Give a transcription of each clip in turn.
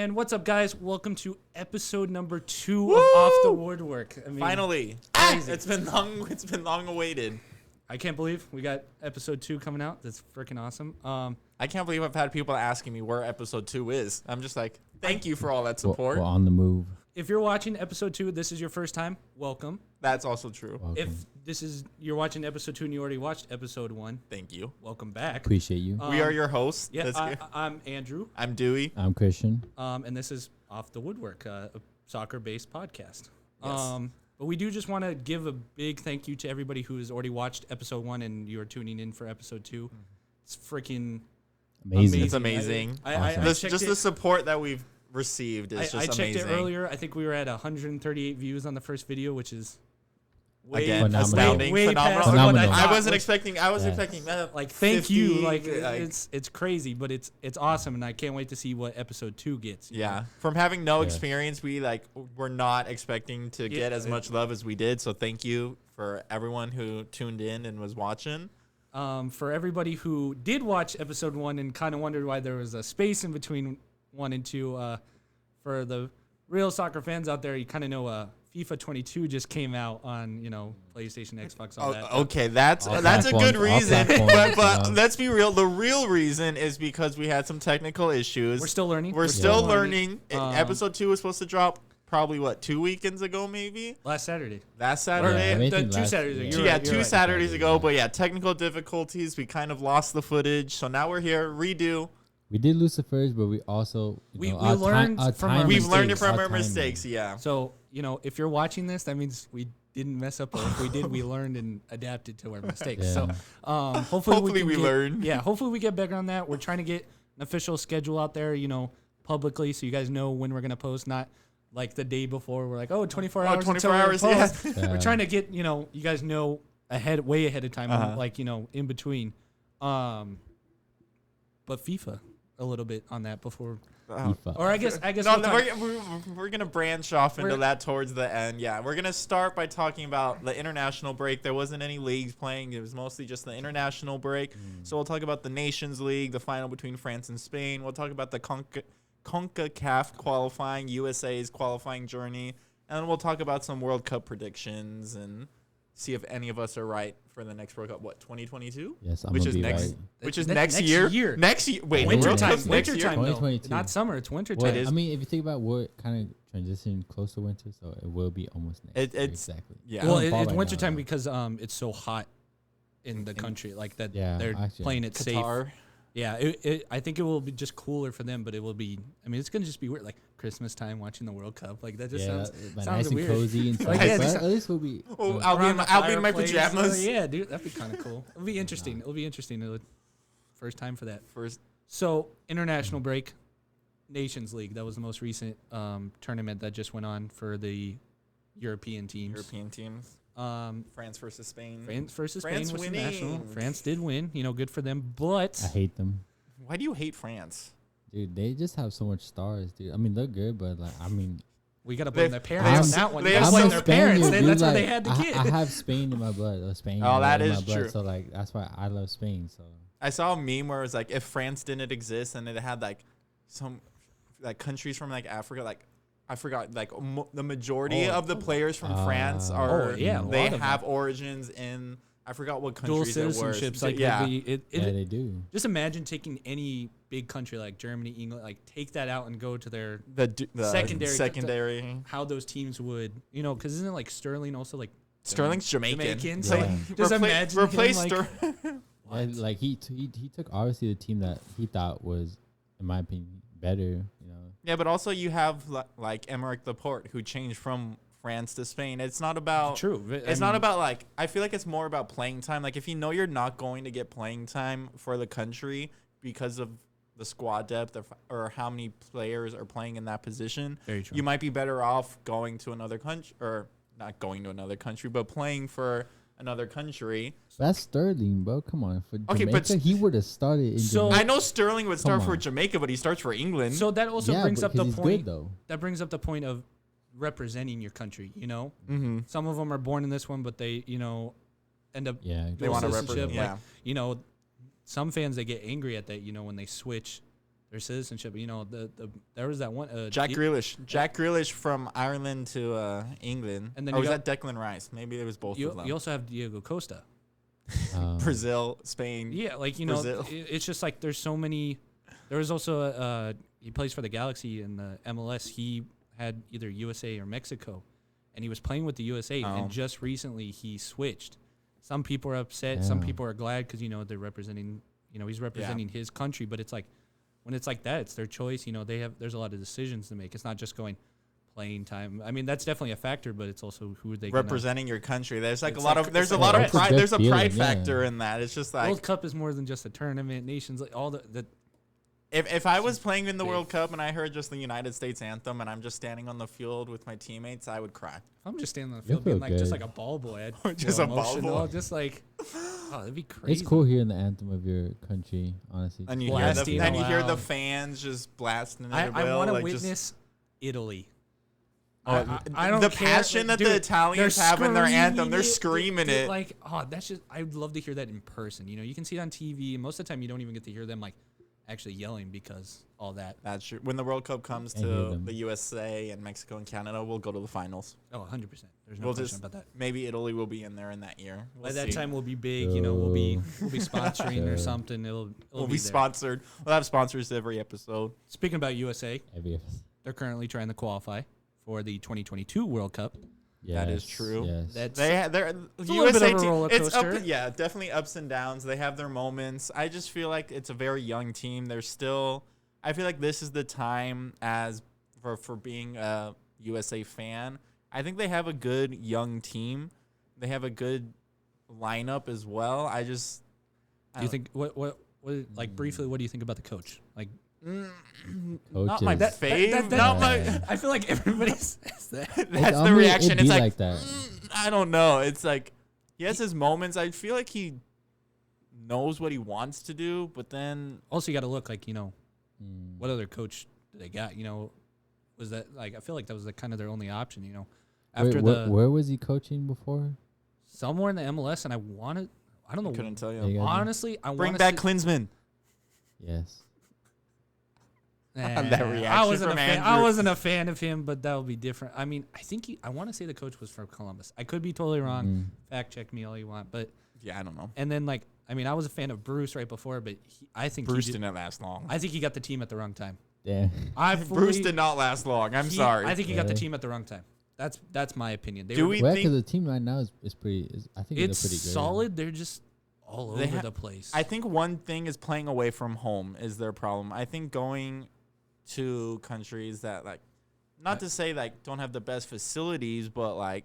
And what's up, guys? Welcome to episode number 2 of Off the Woodwork. I mean, finally, it's been long awaited. I can't believe we got episode 2 coming out. That's freaking awesome. I can't believe I've had people asking me where episode 2 is. I'm just like, thank you for all that support. We're on the move. If you're watching episode 2, this is your first time. Welcome. That's also true. Welcome. If you're watching episode 2 and you already watched episode 1, thank you. welcome back. Appreciate you. We are your hosts. Yeah, I'm Andrew. I'm Dewey. I'm Christian. And this is Off the Woodwork, a soccer-based podcast. Yes. But we do just want to give a big thank you to everybody who has already watched episode 1 and you're tuning in for episode 2. It's freaking Amazing. It's amazing. Awesome. The support that we've received is just amazing. I checked it earlier. I think we were at 138 views on the first video, which is astounding, way phenomenal. past what I wasn't expecting. I was expecting like 50, you. Like it's crazy, but it's awesome, and I can't wait to see what episode 2 gets. Yeah, from having no experience, we're not expecting to get as much love as we did. So thank you for everyone who tuned in and was watching. For everybody who did watch episode 1 and kind of wondered why there was a space in between 1 and 2, for the real soccer fans out there, you kind of know FIFA 22 just came out on PlayStation, Xbox, all that. Okay, that's a good reason. But let's be real. The real reason is because we had some technical issues. We're still learning. We're still learning. Episode 2 was supposed to drop probably 2 weekends ago, maybe last Saturday. Last Saturday. 2 Saturdays ago. Yeah, 2 Saturdays ago. But yeah, technical difficulties. We kind of lost the footage, so now we're here. Redo. We did lose the first, but we also we've learned from our mistakes. Yeah. So if you're watching this, that means we didn't mess up, or if we did, we learned and adapted to our mistakes. Yeah. So hopefully we learn. Yeah, hopefully we get better on that. We're trying to get an official schedule out there, publicly, so you guys know when we're gonna post, not like the day before. We're like, 24 hours. 24 hours. Yeah. We're trying to get you guys know way ahead of time, like in between. But FIFA. A little bit on that before, or I guess we're gonna branch off into that towards the end. Yeah, we're gonna start by talking about the international break. There wasn't any leagues playing; it was mostly just the international break. So we'll talk about the Nations League, the final between France and Spain. We'll talk about the CONCACAF qualifying, USA's qualifying journey, and then we'll talk about some World Cup predictions and see if any of us are right for the next World Cup. What, 2022? Yes, I'm gonna be right. Which is next year. Next year. Wait, winter time. Winter time. 2022. Not summer. It's winter time. I mean, if you think about we're kind of transitioning close to winter, so it will be almost next year. Exactly. Yeah. Well, it's winter time because it's so hot in the country, like that. Yeah, they're playing it Qatar. safe. Yeah, I think it will be just cooler for them, but it will be. I mean, it's gonna just be weird, like Christmas time watching the World Cup. Like that just sounds nice weird. And cozy and stuff. Like, at least we'll be. I'll be in my pajamas. Yeah, dude, that'd be kind of cool. It'll be interesting. It'll be interesting. First time for that. So international break, Nations League. That was the most recent tournament that just went on for the European teams. France versus Spain. France was winning. National. France did win. Good for them. But I hate them. Why do you hate France? Dude, they just have so much stars, dude. I mean, they're good, but we gotta blame their parents on that one. I'm blame a their Spaniard, parents. Dude, That's why they had the kid. I have Spain in my blood. Spain. That is in my blood, true. So that's why I love Spain. So I saw a meme where it was like, if France didn't exist and it had some countries from Africa, I forgot, the majority of the players from France they have origins in, I forgot what countries dual citizenships. They do. Just imagine taking any big country like Germany, England, take that out and go to their the secondary. How those teams would, because isn't it like Sterling also Sterling's Jamaican. So just imagine replace him, Sterling. He took obviously the team that he thought was, in my opinion, better. Yeah, but also you have Aymeric Laporte, who changed from France to Spain. It's not about not about I feel like it's more about playing time. If you know you're not going to get playing time for the country because of the squad depth or how many players are playing in that position, you might be better off going to another country, or not going to another country, but playing for another country. That's Sterling, bro. Come on. For Jamaica, but he would have started in Jamaica. I know Sterling would start for Jamaica, but he starts for England. So that also brings up the point. Good, though. That brings up the point of representing your country, Mm-hmm. Some of them are born in this one, but they, end up they want to represent. Some fans, they get angry at that, when they switch their citizenship. There was that one Jack Grealish from Ireland to England. And then or was that Declan Rice? Maybe it was both of them. You also have Diego Costa. Brazil, Spain. Yeah, Brazil. it's just like there's so many. There was also he plays for the Galaxy in the MLS. He had either USA or Mexico, and he was playing with the USA. And just recently he switched. Some people are upset. Some people are glad because they're representing. He's representing his country. But it's like when it's like that, it's their choice. There's a lot of decisions to make. It's not just going playing time. I mean, that's definitely a factor, but it's also who are they representing your country. There's a lot of pride. There's a pride factor in that. It's just like World Cup is more than just a tournament. Nations, like all the If I was playing in the World Cup and I heard just the United States anthem and I'm just standing on the field with my teammates, I would cry. If I'm just standing on the field being like just like a ball boy, I'd just a ball boy, just like that'd be crazy. It's cool hearing the anthem of your country, honestly. And you hear the fans just blasting. I want to witness Italy. I don't care. Passion that the Italians have in their anthem, they're screaming it. Like, that's just. I'd love to hear that in person. You can see it on TV, and most of the time you don't even get to hear them like actually yelling because all that. That's true. When the World Cup comes to the USA and Mexico and Canada, we'll go to the finals. Oh, 100%. There's no question about that. Maybe Italy will be in there in that year. By that time, we'll be big. We'll be sponsoring or something. We'll be sponsored. We'll have sponsors every episode. Speaking about USA, they're currently trying to qualify for the 2022 World Cup. Yes, that is true. Yes. They're USA team. It's definitely ups and downs. They have their moments. I just feel like it's a very young team. They're still. I feel like this is the time for being a USA fan. I think they have a good young team. They have a good lineup as well. Do you think what like briefly? What do you think about the coach? Like. Not my fave. I feel like everybody says that. That's the reaction. It's like that. I don't know. It's like he has his moments. I feel like he knows what he wants to do, but then also you got to look like what other coach do they got? Was that like I feel like that was kind of their only option. After where was he coaching before? Somewhere in the MLS, and I don't know. Couldn't tell you. Honestly, I bring back Klinsmann. Yes. That reaction I wasn't a fan of him, but that would be different. I mean, I want to say the coach was from Columbus. I could be totally wrong. Fact check me all you want, but yeah, I don't know. And then I was a fan of Bruce right before, but I think Bruce didn't last long. I think he got the team at the wrong time. Yeah, Bruce did not last long. I'm sorry. I think he got the team at the wrong time. That's my opinion. Because the team right now is pretty. I think it's pretty good. Solid. They're just all over the place. I think one thing is playing away from home is their problem. I think going to countries that not to say don't have the best facilities, but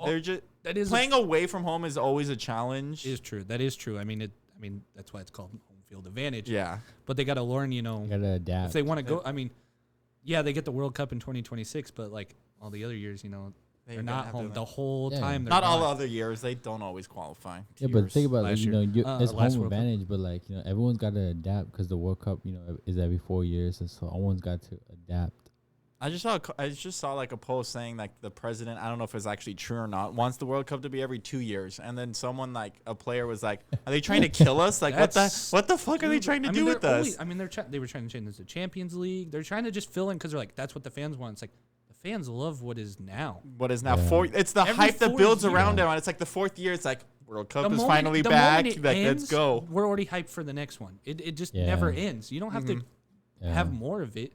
they're just playing away from home is always a challenge. It is true. That is true. I mean that's why it's called home field advantage. Yeah. But they got to learn. They got to adapt. If they want to go, they get the World Cup in 2026, but all the other years, they're not home the whole time. Not all the other years. They don't always qualify. Yeah, but think about it's home advantage, but everyone's got to adapt because the World Cup, is every 4 years, and so everyone's got to adapt. I just saw a post saying the president, I don't know if it's actually true or not, wants the World Cup to be every 2 years, and then someone a player was like, "Are they trying to kill us? What the fuck are they trying to do with us?" They were trying to change this to Champions League. They're trying to just fill in because they're like, that's what the fans want. It's like. Fans love what is now. What is now? Yeah. It's the hype that builds around it. It's like the fourth year. It's like World Cup is finally back. Let's go. We're already hyped for the next one. It just never ends. You don't have to have more of it.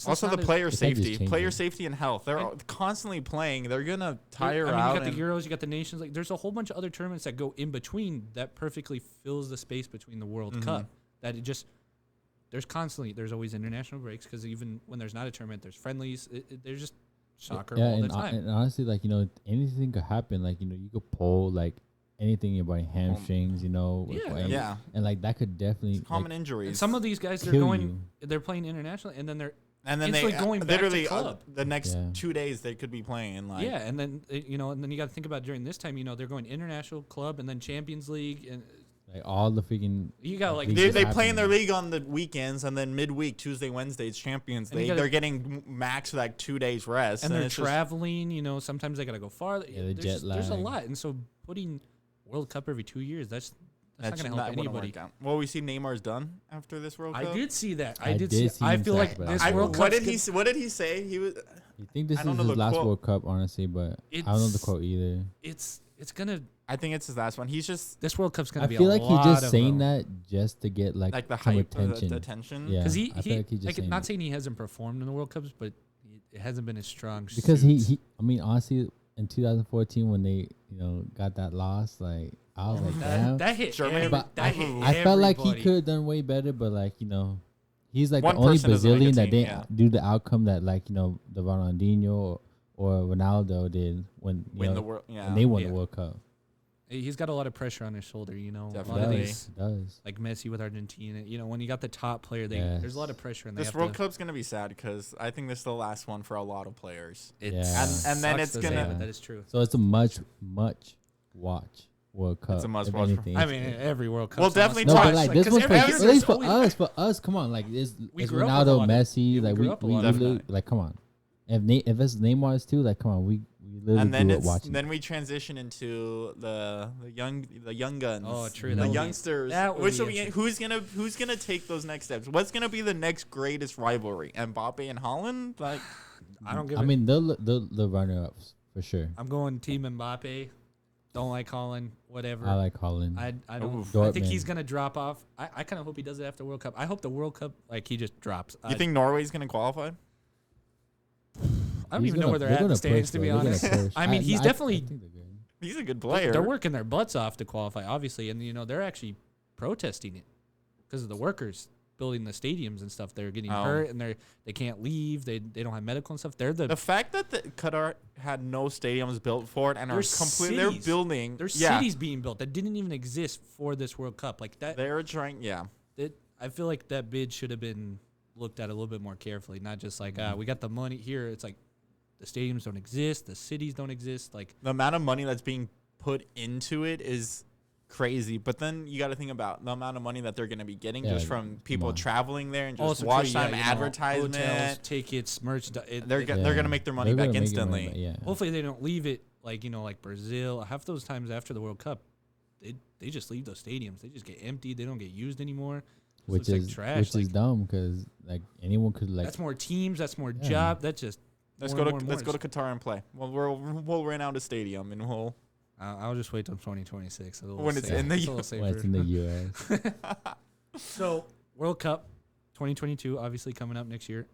Also, the player safety and health. They're constantly playing. They're gonna tire out. You got the Euros. You got the Nations. There's a whole bunch of other tournaments that go in between that perfectly fills the space between the World Cup. That it just. There's always international breaks because even when there's not a tournament, there's friendlies. There's just soccer all the time. And honestly, anything could happen. You could pull anything in your body, hamstrings, and that could definitely common injuries. And some of these guys they're playing internationally, and then they're they going back literally to club. The next 2 days they could be playing and then you got to think about during this time, they're going international club and then Champions League and. All the freaking you got they play in their league on the weekends and then midweek Tuesday Wednesday it's Champions League. They're getting max 2 days rest and they're traveling. Sometimes they gotta go farther. The jet lag. There's a lot, and so putting World Cup every 2 years That's not going to help anybody. Well, we see Neymar's done after this World Cup. I did see that. I did see. I feel like this World Cup. What did he say? He was. You think this is his last World Cup, honestly, but I don't know the quote either. It's gonna. I think it's his last one. He's just this World Cup's gonna be. I feel like he's just saying that just to get like the hype, attention. the attention. Yeah, because he not saying he hasn't performed in the World Cups, but it hasn't been as strong. Because he I mean, honestly, in 2014 when they got that loss, like I was like, damn, that hit Germany. But I felt like he could have done way better, but like he's like the only Brazilian that didn't do the outcome that like the Ronaldinho or Ronaldo did when win the world. Yeah, when they won the World Cup. He's got a lot of pressure on his shoulder, Definitely. A lot of these, does. like Messi with Argentina. When you got the top player, there's a lot of pressure. And this World Cup's gonna be sad because I think this is the last one for a lot of players. And then it's gonna. But that is true. So it's a much watch World Cup. It's a must watch. I mean, every World Cup. We'll definitely talk. But like this one's at least for us. For us, come on, like it's Ronaldo, Messi, like we like come on. If it's Neymar's too, like come on, we literally then we transition into the young guns. Oh, true. The youngsters. Who's gonna take those next steps? What's gonna be the next greatest rivalry? Mbappe and Haaland? Like, I don't give. I mean, the runner-ups for sure. I'm going Team Mbappe. Don't like Haaland. Whatever. I like Haaland. I don't. I think he's gonna drop off. I kind of hope he does it after World Cup. I hope the World Cup he just drops. You think Norway's gonna qualify? I don't even know where they're at in the standings, to be honest. I mean, he's definitely. He's a good player. They're working their butts off to qualify, obviously, and they're actually protesting it because of the workers building the stadiums and stuff. They're getting hurt and they can't leave. They don't have medical and stuff. The fact that the Qatar had no stadiums built for it and they're building. There's cities being built that didn't even exist for this World Cup. Like that. They're trying. Yeah. I feel like that bid should have been looked at a little bit more carefully, not just like we got the money here. It's like the stadiums don't exist, the cities don't exist. Like the amount of money that's being put into it is crazy. But then you got to think about the amount of money that they're going to be getting just from people traveling there and just watch time advertisement, hotels, tickets, merchandise. They're going to make their money back instantly. Hopefully they don't leave it like like Brazil. Half those times after the World Cup, they just leave those stadiums. They just get emptied. They don't get used anymore. Which is like trash. Which is dumb because like anyone could like. That's more teams. That's more job. That's just. Let's go to Qatar and play. Well, we'll rent out a stadium and we'll. I'll just wait till 2026. When it's in the U.S. So World Cup 2022 obviously coming up next year.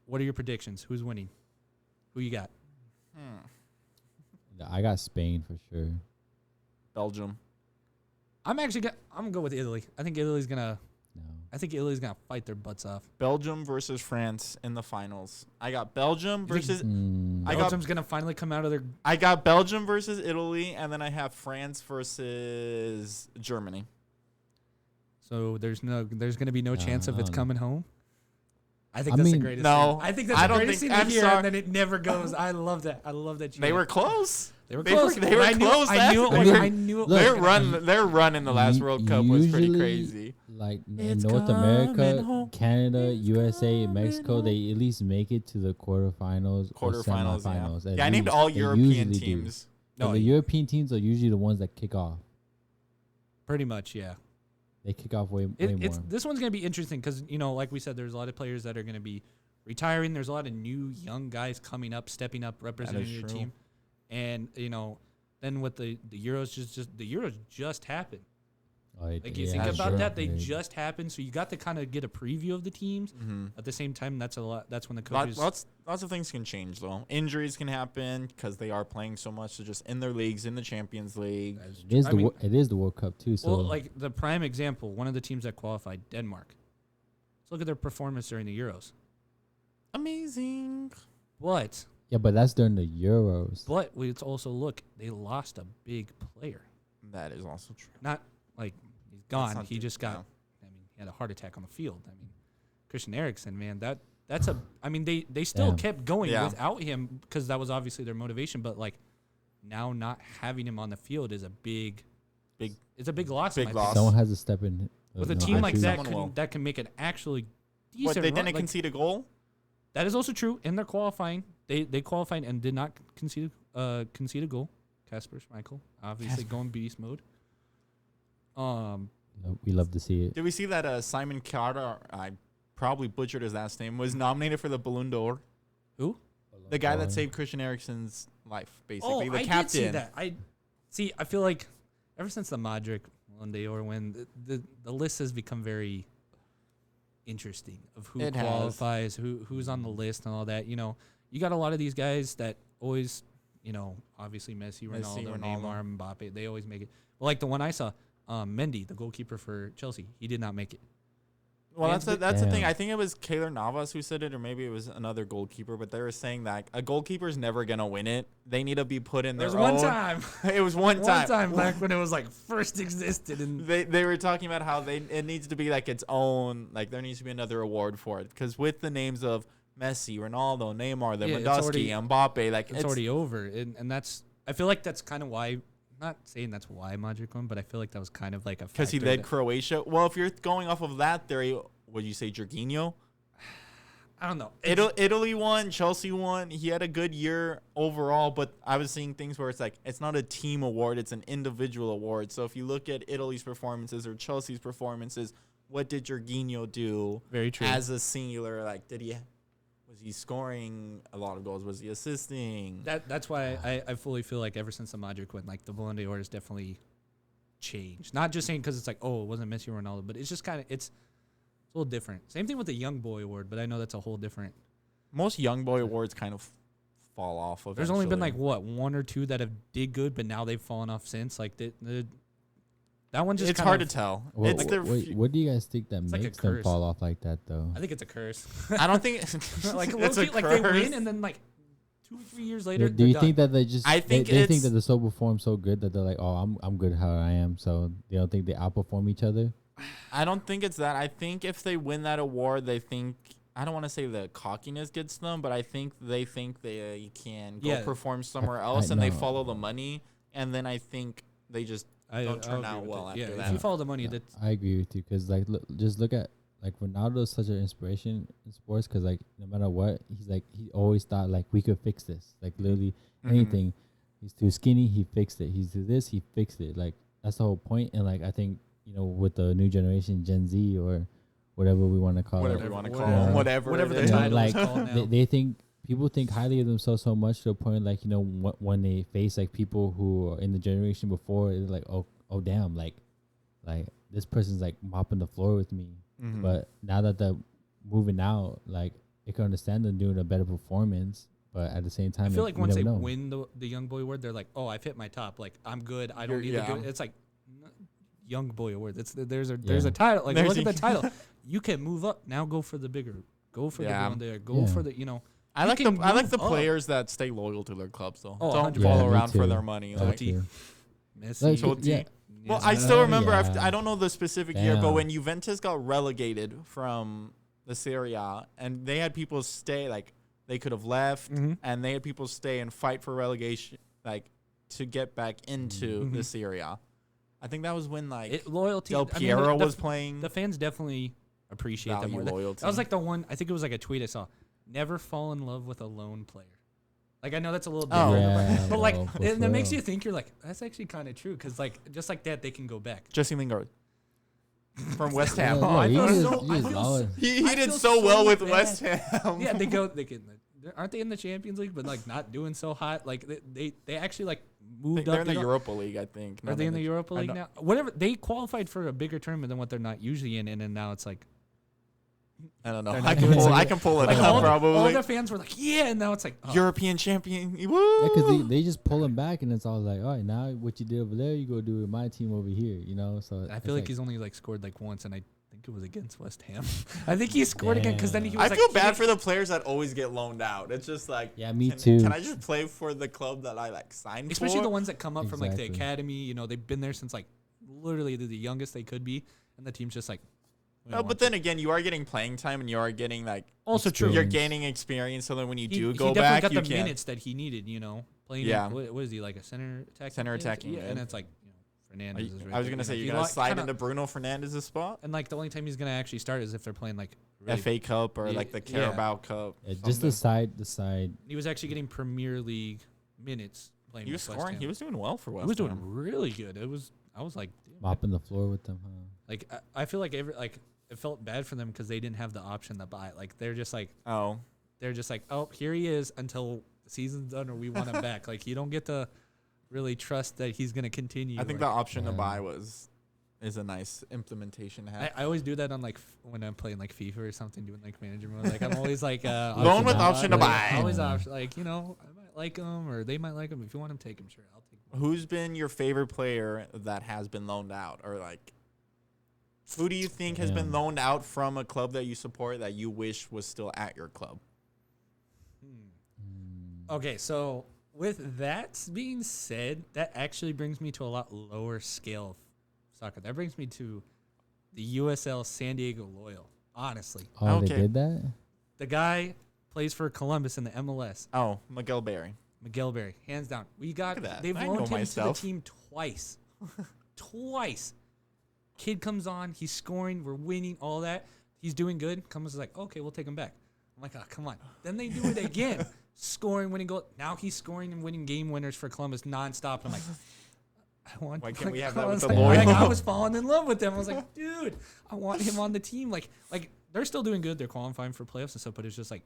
What are your predictions? Who's winning? Who you got? I got Spain for sure. Belgium. I'm gonna go with Italy. I think Italy's gonna fight their butts off. Belgium versus France in the finals. I got Belgium versus. Belgium's gonna finally come out of their. I got Belgium versus Italy, and then I have France versus Germany. So there's gonna be no chance of it's coming home. I think that's the greatest. No, thing. I think that's the greatest thing to hear, and then it never goes. I love that. I love that. They were close. They were close. I knew it. Their run in the last World Cup was pretty crazy. Like in North America, Canada, USA, Mexico, they at least make it to the quarterfinals or semifinals. Yeah, I named all European teams. No, the European teams are usually the ones that kick off. Pretty much, yeah. They kick off way more. This one's going to be interesting because, like we said, there's a lot of players that are going to be retiring. There's a lot of new young guys coming up, stepping up, representing your team. And, then with the Euros, the Euros just happened. Like you think about that, they just happened. So you got to kind of get a preview of the teams. Mm-hmm. At the same time, that's a lot. That's when the coaches. Lots of things can change though. Injuries can happen because they are playing so much. So just in their leagues, in the Champions League. It is the World Cup too. So like the prime example, one of the teams that qualified, Denmark. Let's look at their performance during the Euros. Amazing. What? Yeah, but that's during the Euros. But let's also look. They lost a big player. That is also true. Not like he's gone. He just got. I mean, he had a heart attack on the field. I mean, Christian Eriksen, man, that's a. I mean, they still kept going without him because that was obviously their motivation. But like, now not having him on the field is a big. It's a big loss. Big loss. Someone has to step in. With a team like that can make an actually decent. What, they didn't concede a goal? That is also true. In their qualifying, they qualified and did not concede a goal. Kasper Schmeichel, obviously going beast mode. We love to see it. Did we see that Simon Carter, I probably butchered his last name, was nominated for the Ballon d'Or? Who? The guy that saved Christian Eriksen's life, basically. The captain. I did see that. I feel like ever since the Modric Ballon d'Or win, the list has become very interesting of who qualifies, who's on the list and all that. You know, you got a lot of these guys that always, you know, obviously Messi, Ronaldo, Neymar, Mbappe, they always make it. Well, like the one I saw, Mendy, the goalkeeper for Chelsea, he did not make it. Well, that's the thing. I think it was Keylor Navas who said it, or maybe it was another goalkeeper, but they were saying that a goalkeeper's never going to win it. They need to be put in their own. One time. It was one time. One time back when it was like first existed. And they were talking about how it needs to be like its own, like there needs to be another award for it. Because with the names of Messi, Ronaldo, Neymar, Lewandowski, Mbappe, like it's already over. And that's, I feel like that's kind of why, not saying that's why Modric won, but I feel like that was kind of like a factor. Because he led Croatia. Well, if you're going off of that theory, would you say Jorginho? I don't know. Italy won, Chelsea won. He had a good year overall, but I was seeing things where it's like it's not a team award, it's an individual award. So if you look at Italy's performances or Chelsea's performances, what did Jorginho do? Very true. As a singular, like was he scoring a lot of goals? Was he assisting? That's why I fully feel like ever since the Modric win, like the Ballon d'Or has definitely changed. Not just saying because it's like, oh, it wasn't Messi or Ronaldo, but it's just kind of it's a little different. Same thing with the Young Boy Award, but I know that's a whole different. Most Young Boy Awards kind of fall off. There's only been like one or two that have did good, but now they've fallen off since. Like that one just. It's hard to tell. What do you guys think that makes them fall off like that, though? I think it's a curse. I don't think like it's a curse. Like they win and then like 2 or 3 years later. Do you think that they just? I think they think that they so perform so good that they're like, oh, I'm good how I am, so they don't think they outperform each other. I don't think it's that. I think if they win that award, they think, I don't want to say the cockiness gets them, but I think they can go perform somewhere else and they follow the money. And then I think they just don't turn out well after that. If you follow the money, that's. I agree with you because just look at like Ronaldo is such an inspiration in sports because like no matter what, he always thought like we could fix this. Like literally anything. He's too skinny, he fixed it. He's do this, he fixed it. Like that's the whole point. And like I think, you know, with the new generation, Gen Z or whatever we want to call it. Whatever the title like, is called now. People think highly of themselves so much to the point, like, you know, when they face like people who are in the generation before, it's like, oh damn, like this person's like mopping the floor with me. But now that they're moving out, like they can understand them doing a better performance. But at the same time, I feel like once they win the Young Boy Award, they're like, oh, I've hit my top. Like I'm good. I don't need to do it. It's like Young Boy Award. There's a title. Like look at the title. You can move up now. Go for the bigger. Go for the one there. Go for the I like the players that stay loyal to their clubs though. Oh, don't follow around for their money. Like Messi. Well, I still remember. I don't know the specific year, but when Juventus got relegated from the Serie A, and they had people stay, like they could have left, and they had people stay and fight for relegation, like to get back into the Serie A. I think that was when loyalty. Del Piero was playing. The fans definitely appreciate that more. Loyalty. That was like the one. I think it was like a tweet I saw. Never fall in love with a lone player. Like I know that's a little different, but like that makes you think. You're like, that's actually kind of true because like just like that they can go back. Jesse Lingard from West Ham. He did so well with West Ham. Yeah, they can. Aren't they in the Champions League, but like not doing so hot? Like they actually like moved up. They're in the Europa League, I think. Are they in the Europa League now? Whatever. They qualified for a bigger tournament than what they're not usually in, and now it's like. I don't know. I can pull it up probably. All the fans were like, yeah, and now it's like European champion. Woo! Yeah, because they just pull him back, and it's all like, all right, now what you did over there, you go do with my team over here, you know. So I feel like he's only like scored like once, and I think it was against West Ham. I think he scored again because then he was. I feel bad for the players that always get loaned out. It's just like, me too. Can I just play for the club that I like signed Especially for? the ones that come up from like the academy. You know, they've been there since like literally the youngest they could be, and the team's just like. But then again, you are getting playing time, and you are getting like also experience. You're gaining experience, so that when you do go he back, got you the minutes that he needed. You know, playing. Yeah. What is he like a center attacking? Yeah, and it's like Fernandez. I was gonna say you're gonna slide into Bruno Fernandez's spot, and like the only time he's gonna actually start is if they're playing like FA Cup or like the Carabao Cup. Yeah, just the side. He was actually getting Premier League minutes playing. He was scoring. He was doing well for West Ham. He was doing really good. I was like, damn, mopping the floor with them, huh? Like I feel like it felt bad for them because they didn't have the option to buy. Like they're just like, here he is until the season's done or we want him back. Like you don't get to really trust that he's gonna continue. I think the option to buy is a nice implementation to have. I always do that on like when I'm playing like FIFA or something, doing like manager mode. Like I'm always like loan with option to buy. Always option, like I might like him or they might like him. If you want him, take him. Sure, I'll take him. Who's been your favorite player that has been loaned out, or like, who do you think has been loaned out from a club that you support that you wish was still at your club? Okay, so with that being said, that actually brings me to a lot lower scale of soccer. That brings me to the USL San Diego Loyal, honestly. Oh, they did that? The guy plays for Columbus in the MLS. Oh, Miguel Berry. Miguel Berry, hands down. They've I loaned him myself. to the team twice. Twice. Kid comes on, he's scoring, we're winning, all that. He's doing good. Columbus is like, okay, we'll take him back. I'm like, oh, come on. Then they do it again. Scoring, winning goal. Now he's scoring and winning game winners for Columbus nonstop. I'm like, why can't we have that with the Loyal? Loyal? I was falling in love with them. I was like, dude, I want him on the team. Like they're still doing good. They're qualifying for playoffs and stuff, but it's just like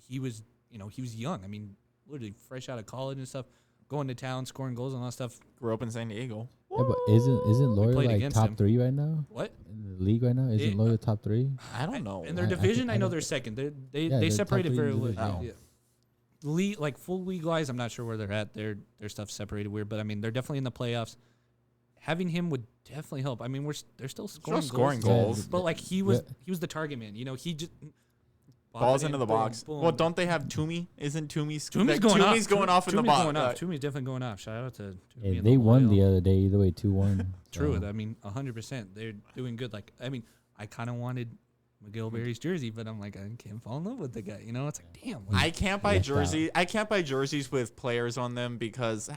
he was young. I mean, literally fresh out of college and stuff, going to town, scoring goals and all that stuff. Grew up in San Diego. Yeah, but isn't Loyal like top 3 right now? What? In the league right now? Isn't Loyal top 3? I don't know. In their division, I know they're second. They separated very well. Oh. Yeah. League, like full league wise, I'm not sure where they're at. Their stuff's separated weird, but I mean they're definitely in the playoffs. Having him would definitely help. I mean they're still scoring goals. But like he was the target man. He just balls into the box. Boom. Well, don't they have Toomey? Isn't Toomey's going off in the box? Toomey's definitely going off. Shout out to Toomey. Yeah, they won the other day either way, 2-1. True. I mean 100%. They're doing good. Like I mean I kind of wanted Miguel Berry's jersey, but I'm like, I can't fall in love with the guy. It's like, damn. I can't buy jerseys. I can't buy jerseys with players on them because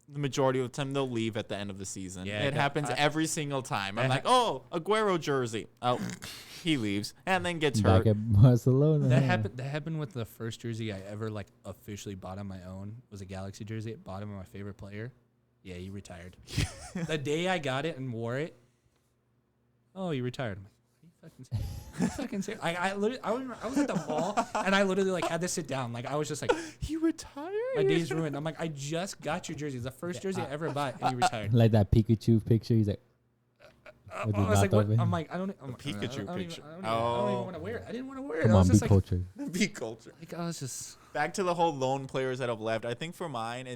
the majority of the time they'll leave at the end of the season. Yeah, it happens every single time. I'm like, oh, Aguero jersey. Oh, he leaves and then gets hurt. Back at Barcelona. That happened with the first jersey I ever like officially bought on my own. It was a Galaxy jersey. I bought him my favorite player. Yeah, he retired. The day I got it and wore it, he retired. I'm like, fucking serious. I was at the mall and I literally like had to sit down. Like I was just like, he retired. My day's ruined. I'm like, I just got your jersey. It's the first jersey I ever bought, and you retired. Like that Pikachu picture. He's like, I was like, what? I'm like, I don't. Pikachu picture. I don't even want to wear it. I didn't want to wear it. Come on, be cultured. Be cultured. Like I was just back to the whole lone players that have left. I think for mine,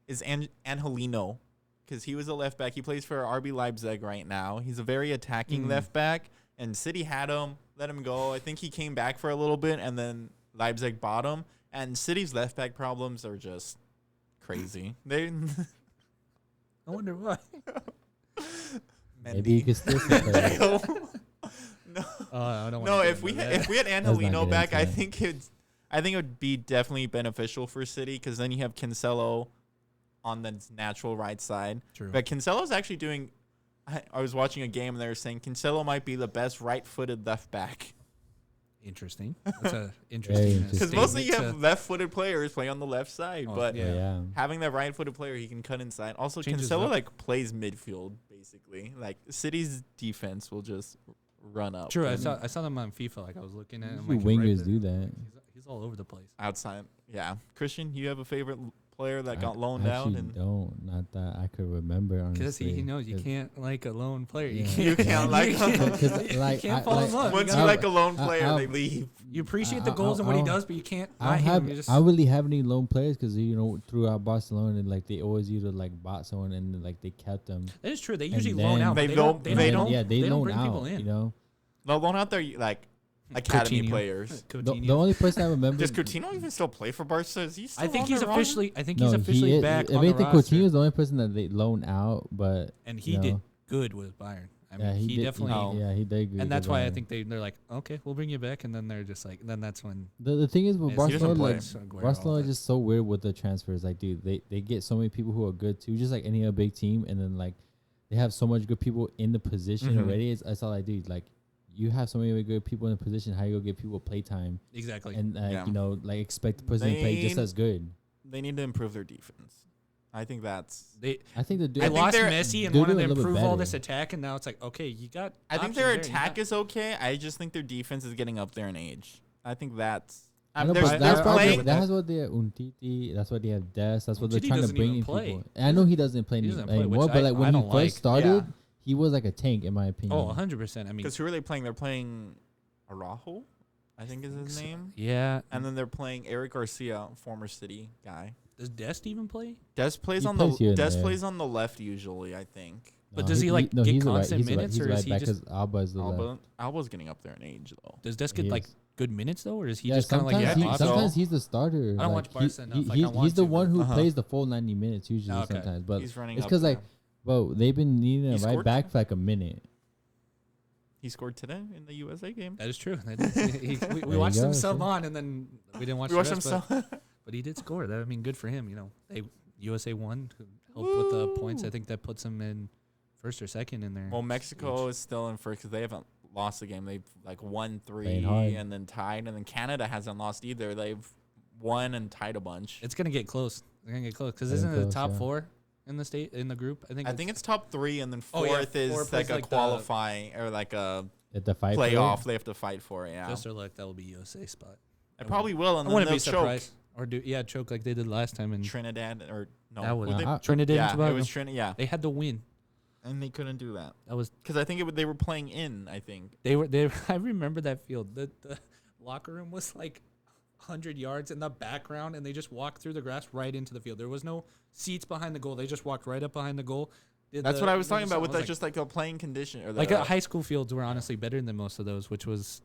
is Angelino, because he was a left back. He plays for RB Leipzig right now. He's a very attacking left back. And City had him, let him go. I think he came back for a little bit, and then Leipzig bought him. And City's left back problems are just crazy. I wonder why. Maybe you could still say No, I don't no. If we had Angelino back, I think it would be definitely beneficial for City because then you have Cancelo on the natural right side. True. But Cancelo's actually doing. I was watching a game and they were saying Cancelo might be the best right-footed left back. Interesting. That's a interesting. Because mostly you have left-footed players play on the left side, but having that right-footed player, he can cut inside. Also, Cancelo like plays midfield basically. Like City's defense will just run up. True. I saw them on FIFA. Like I was looking at him. Like wingers do that. He's all over the place. Outside, yeah. Christian, you have a favorite player that got loaned out? Not that I could remember. Because he knows you can't like a lone player. Yeah. You can't like him. You can't fall in love. Once you like a lone player, they leave. You appreciate the goals and what he does, but you can't. I don't really have any lone players because throughout Barcelona, like they always either like bought someone and like they kept them. That is true. They usually loan out. They don't. Yeah, they loan bring out. People in. They'll loan out their like academy players. The only person I remember. Does Coutinho even still play for Barca? I think he's officially back. I think Coutinho is the only person that they loan out, but he did good with Bayern. I mean, he definitely. Yeah, he did good. And that's why I think they're like, okay, we'll bring you back, and then they're just like, then that's when. The thing is with Barcelona, Barcelona is just so weird with the transfers. Like, dude, they get so many people who are good too, just like any other big team, and then like they have so much good people in the position already. It's all like, dude, like. You have so many good people in a position. How you go get people playtime? Exactly. And like expect the person to play just as good. They need to improve their defense. I think that's They they lost they're- Messi and they're wanted to doing a little bit improve all better. this attack, and now it's like, okay, you got. I think options their there, you attack got- is okay. I just think their defense is getting up there in age. I think that's. I know, they're but that's probably playing. that's what they have Untiti. That's what they have Des. That's what they're Umtiti trying to doesn't bring even in play. people. And I know he doesn't play He doesn't play, anymore, which but like I when he don't first like. started, Yeah. he was like a tank in my opinion. Oh, 100%. I mean, Because who are they playing? They're playing Araujo, I think is his name. yeah. And then they're playing Eric Garcia, former City guy. Does Dest even play? Des plays He on plays here the and Des there. plays on the left usually, I think. But does he, like, get he's a constant he's a minutes, or he's is he back just- 'cause Alba's the left. Alba's getting up there in age though. Does Dest get He like is. good minutes though, or is he Yeah, just kind of like yeah, I think so. sometimes he's the starter. I don't watch Barca enough, like, I want he's the to, one who Uh-huh. plays the full 90 minutes usually Okay. sometimes. But He's running it's up because there. like, well, they've been needing a He right scored back for like a minute. He scored today in the USA game. That is true. We you watched him go, sub see? on, and then we didn't watch. We the watched him rest, so. but he did score. That, I mean, good for him. You know, USA won, helped with the points. I think that puts him in first or second in there. Well, Mexico is still in first because they haven't lost a game. They've like won 3 Playing hard. and then tied, and then Canada hasn't lost either. They've won and tied a bunch. It's gonna get close. It's gonna get close because Getting isn't it the close, top yeah. 4 in the group? I think it's top 3, and then Oh, yeah, fourth is fourth like is a like the- qualifying or like a At the fight for it. playoff. They have to fight for it. Yeah, just our luck. That will be USA spot. it probably will, and I then wouldn't they'll be choke. surprised or choke like they did last time in Trinidad or no, that was who they- Trinidad and yeah, it Tobago. was Trinidad. Yeah, They had to win. and they couldn't do that That was because I think they were playing in. I think they were. I remember that field. The locker room was like 100 yards in the background, and they just walked through the grass right into the field. There was no seats behind the goal. They just walked right up behind the goal. that's what I was talking about with that. that, just like a playing condition or the Like high school fields were honestly better than most of those, which was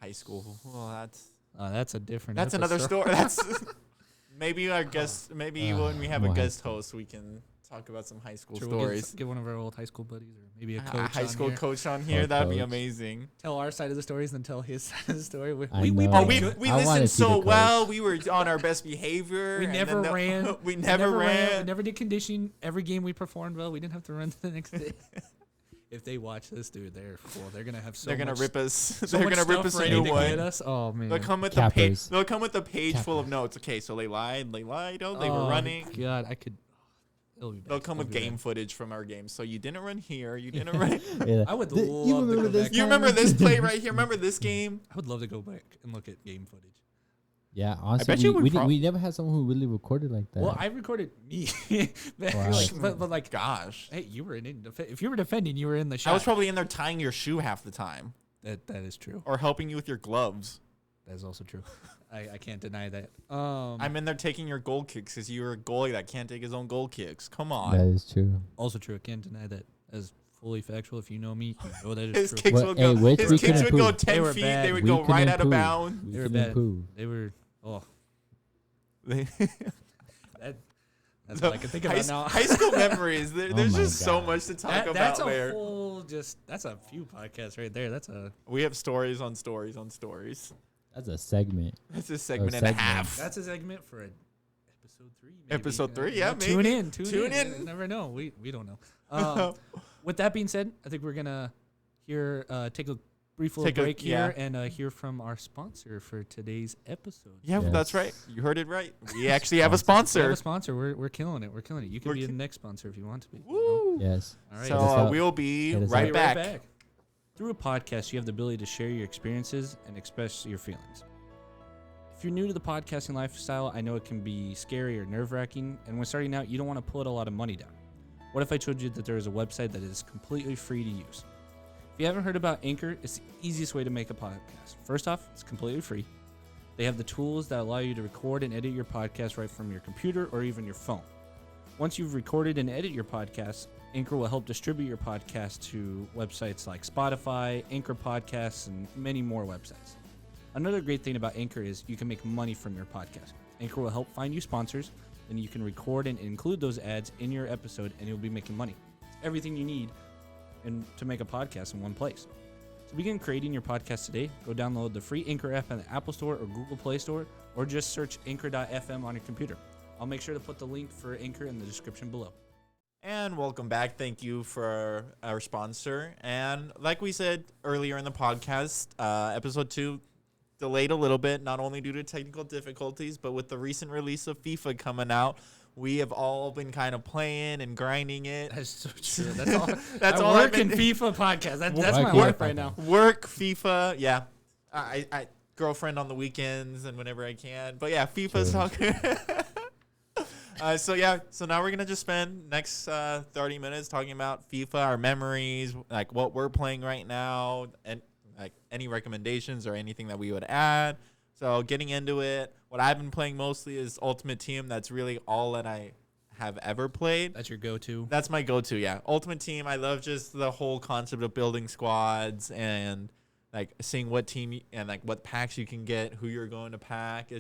high school. Well, that's a different. that's another episode. story. That's maybe our guest. Maybe when we have a more high guest school. host, we can talk about some high school Sure, we'll stories. get one of our old high school buddies, or maybe a A coach. high on school here. coach on here. Or That'd be coach. amazing. Tell our side of the stories, and then tell his side of the story. We I we know. Oh, played we good. we I wanna listened see the so coach. well. We were on our best behavior. We and never then ran. we never We ran. never did conditioning. Every game we performed well. We didn't have to run the next day. If they watch this, dude, they're gonna have so They're gonna much, rip us. so They're much gonna rip stuff us a ready new to get one. us. Oh man, They'll come with the page. Cappers. They'll come with a page full of Cappers. notes. Okay, so they lied. They lied. Oh, they Oh, were running. God, I could. It'll be bad. They'll come It'll with be bad. game footage from our games. So you didn't run here. You didn't run. Yeah. I would Th- love you to remember go this back. You time? remember this play right here? Remember this game? I would love to go back and look at game footage. Yeah, honestly, bet you would we never had someone who really recorded like that. Well, I recorded me, but, Wow. but like, Gosh. hey, you were in. If you were defending, you were in the shot. I was probably in there tying your shoe half the time that is true. or helping you with your gloves. That is also true. I can't deny that. I'm in there taking your goal kicks because you're a goalie that can't take his own goal kicks. Come on. that is true. Also true. I can't deny that. As fully factual. If you know me, you know that His is true. kicks Well, would hey, go. which His we kicks can would go improve. 10 They were feet. bad. They would We go can right out of improve. bounds. We They were can bad. improve. They were. Oh, They- that's all I can think about now. high school memories. There's my just so God. much to talk That's about a there. whole. That's a few podcasts right there. That's a. We have stories on stories on stories. That's a segment. That's a segment and a segment. half. That's a segment for episode 3. Maybe. Episode 3, yeah, Tune maybe. in. Tune Tune in. in. You never know. We don't know. With that being said, I think we're gonna take a brief little Take a- break yeah. here and hear from our sponsor for today's episode. Yeah, Yes. that's right. You heard it right. We actually have a We have sponsor. a sponsor. We're killing it. We're killing it. You can We're be ki- the next sponsor if you want to be. Woo! Yes. All right. So Hit us up. we'll be Hit us right up. back. Through a podcast, you have the ability to share your experiences and express your feelings. If you're new to the podcasting lifestyle, I know it can be scary or nerve-wracking, and when starting out, you don't want to put a lot of money down. What if I told you that there is a website that is completely free to use? If you haven't heard about Anchor, it's the easiest way to make a podcast. First off, it's completely free. They have the tools that allow you to record and edit your podcast right from your computer or even your phone. Once you've recorded and edited your podcast, Anchor will help distribute your podcast to websites like Spotify, Anchor Podcasts, and many more websites. Another great thing about Anchor is you can make money from your podcast. Anchor will help find you sponsors, then you can record and include those ads in your episode, and you'll be making money. It's everything you need to make a podcast in one place. To begin creating your podcast today, go download the free Anchor app on the Apple Store or Google Play Store, or just search Anchor.fm on your computer. I'll make sure to put the link for Anchor in the description below. And welcome back. Thank you for our sponsor. And like we said earlier in the podcast, episode 2 delayed a little bit, not only due to technical difficulties, but with the recent release of FIFA coming out, we have all been kind of playing and grinding it. That's so true. That's all. That's I all work in FIFA podcast. That's my life right now. Work, FIFA, yeah. I girlfriend on the weekends and whenever I can. But yeah, FIFA's talking. So now we're gonna just spend next 30 minutes talking about FIFA, our memories, like what we're playing right now, and like any recommendations or anything that we would add. So getting into it, what I've been playing mostly is Ultimate Team. That's really all that I have ever played. That's your go-to? That's my go-to, yeah. Ultimate Team, I love just the whole concept of building squads and like seeing what team and like what packs you can get, who you're going to pack.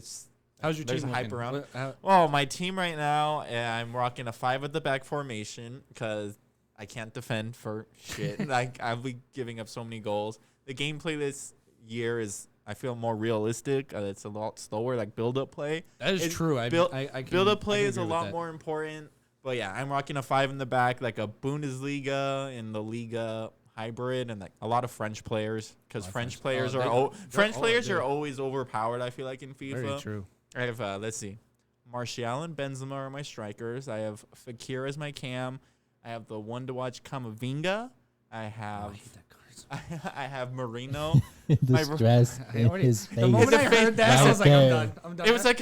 How's your team hype looking? around. My team right now, I'm rocking a 5 at the back formation because I can't defend for shit. Like I'll be giving up so many goals. The gameplay this year is, I feel, more realistic. It's a lot slower, like build-up play. That is true. Build-up play is a lot more important. But yeah, I'm rocking a 5 in the back, like a Bundesliga and the Liga hybrid, and like a lot of French players because French players are always overpowered. I feel like in FIFA. Very true. I have let's see, Martial and Benzema are my strikers. I have Fekir as my cam. I have the one to watch Camavinga. I have. I hate that card. I have Marino. The stress in his face. The moment I heard that, I was like, I'm done. It was like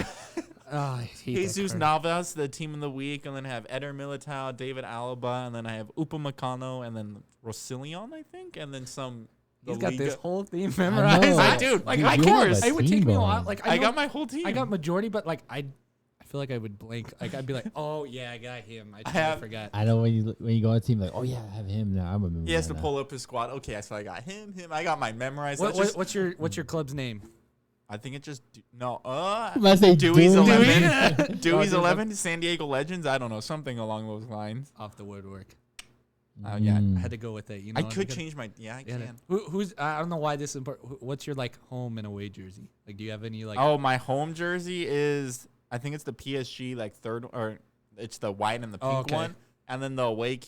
I hate Jesus Navas, the team of the week, and then I have Eder Militao, David Alaba, and then I have Upamecano, and then Rosilion, I think, and then some. He's got this whole team memorized. Dude, like of course, it would take me a while. Like I got my whole team. I got majority, but like I feel like I would blank. Like I'd be like, oh yeah, I got him. I forgot. I know when you go on a team, like, oh yeah, I have him now. I'm a member. He has to pull up his squad. Okay, so I got him. I got my memorized. What's your club's name? I think it just Dewey's 11. Dewey's 11. San Diego Legends. I don't know, something along those lines. Off the Woodwork. Yeah, I had to go with it. You know, I could change my. Yeah, I can. Who's? I don't know why this is important. What's your like home and away jersey? Like, do you have any like? Oh, my home jersey is. I think it's the PSG like third, or it's the white and the pink one, and then the away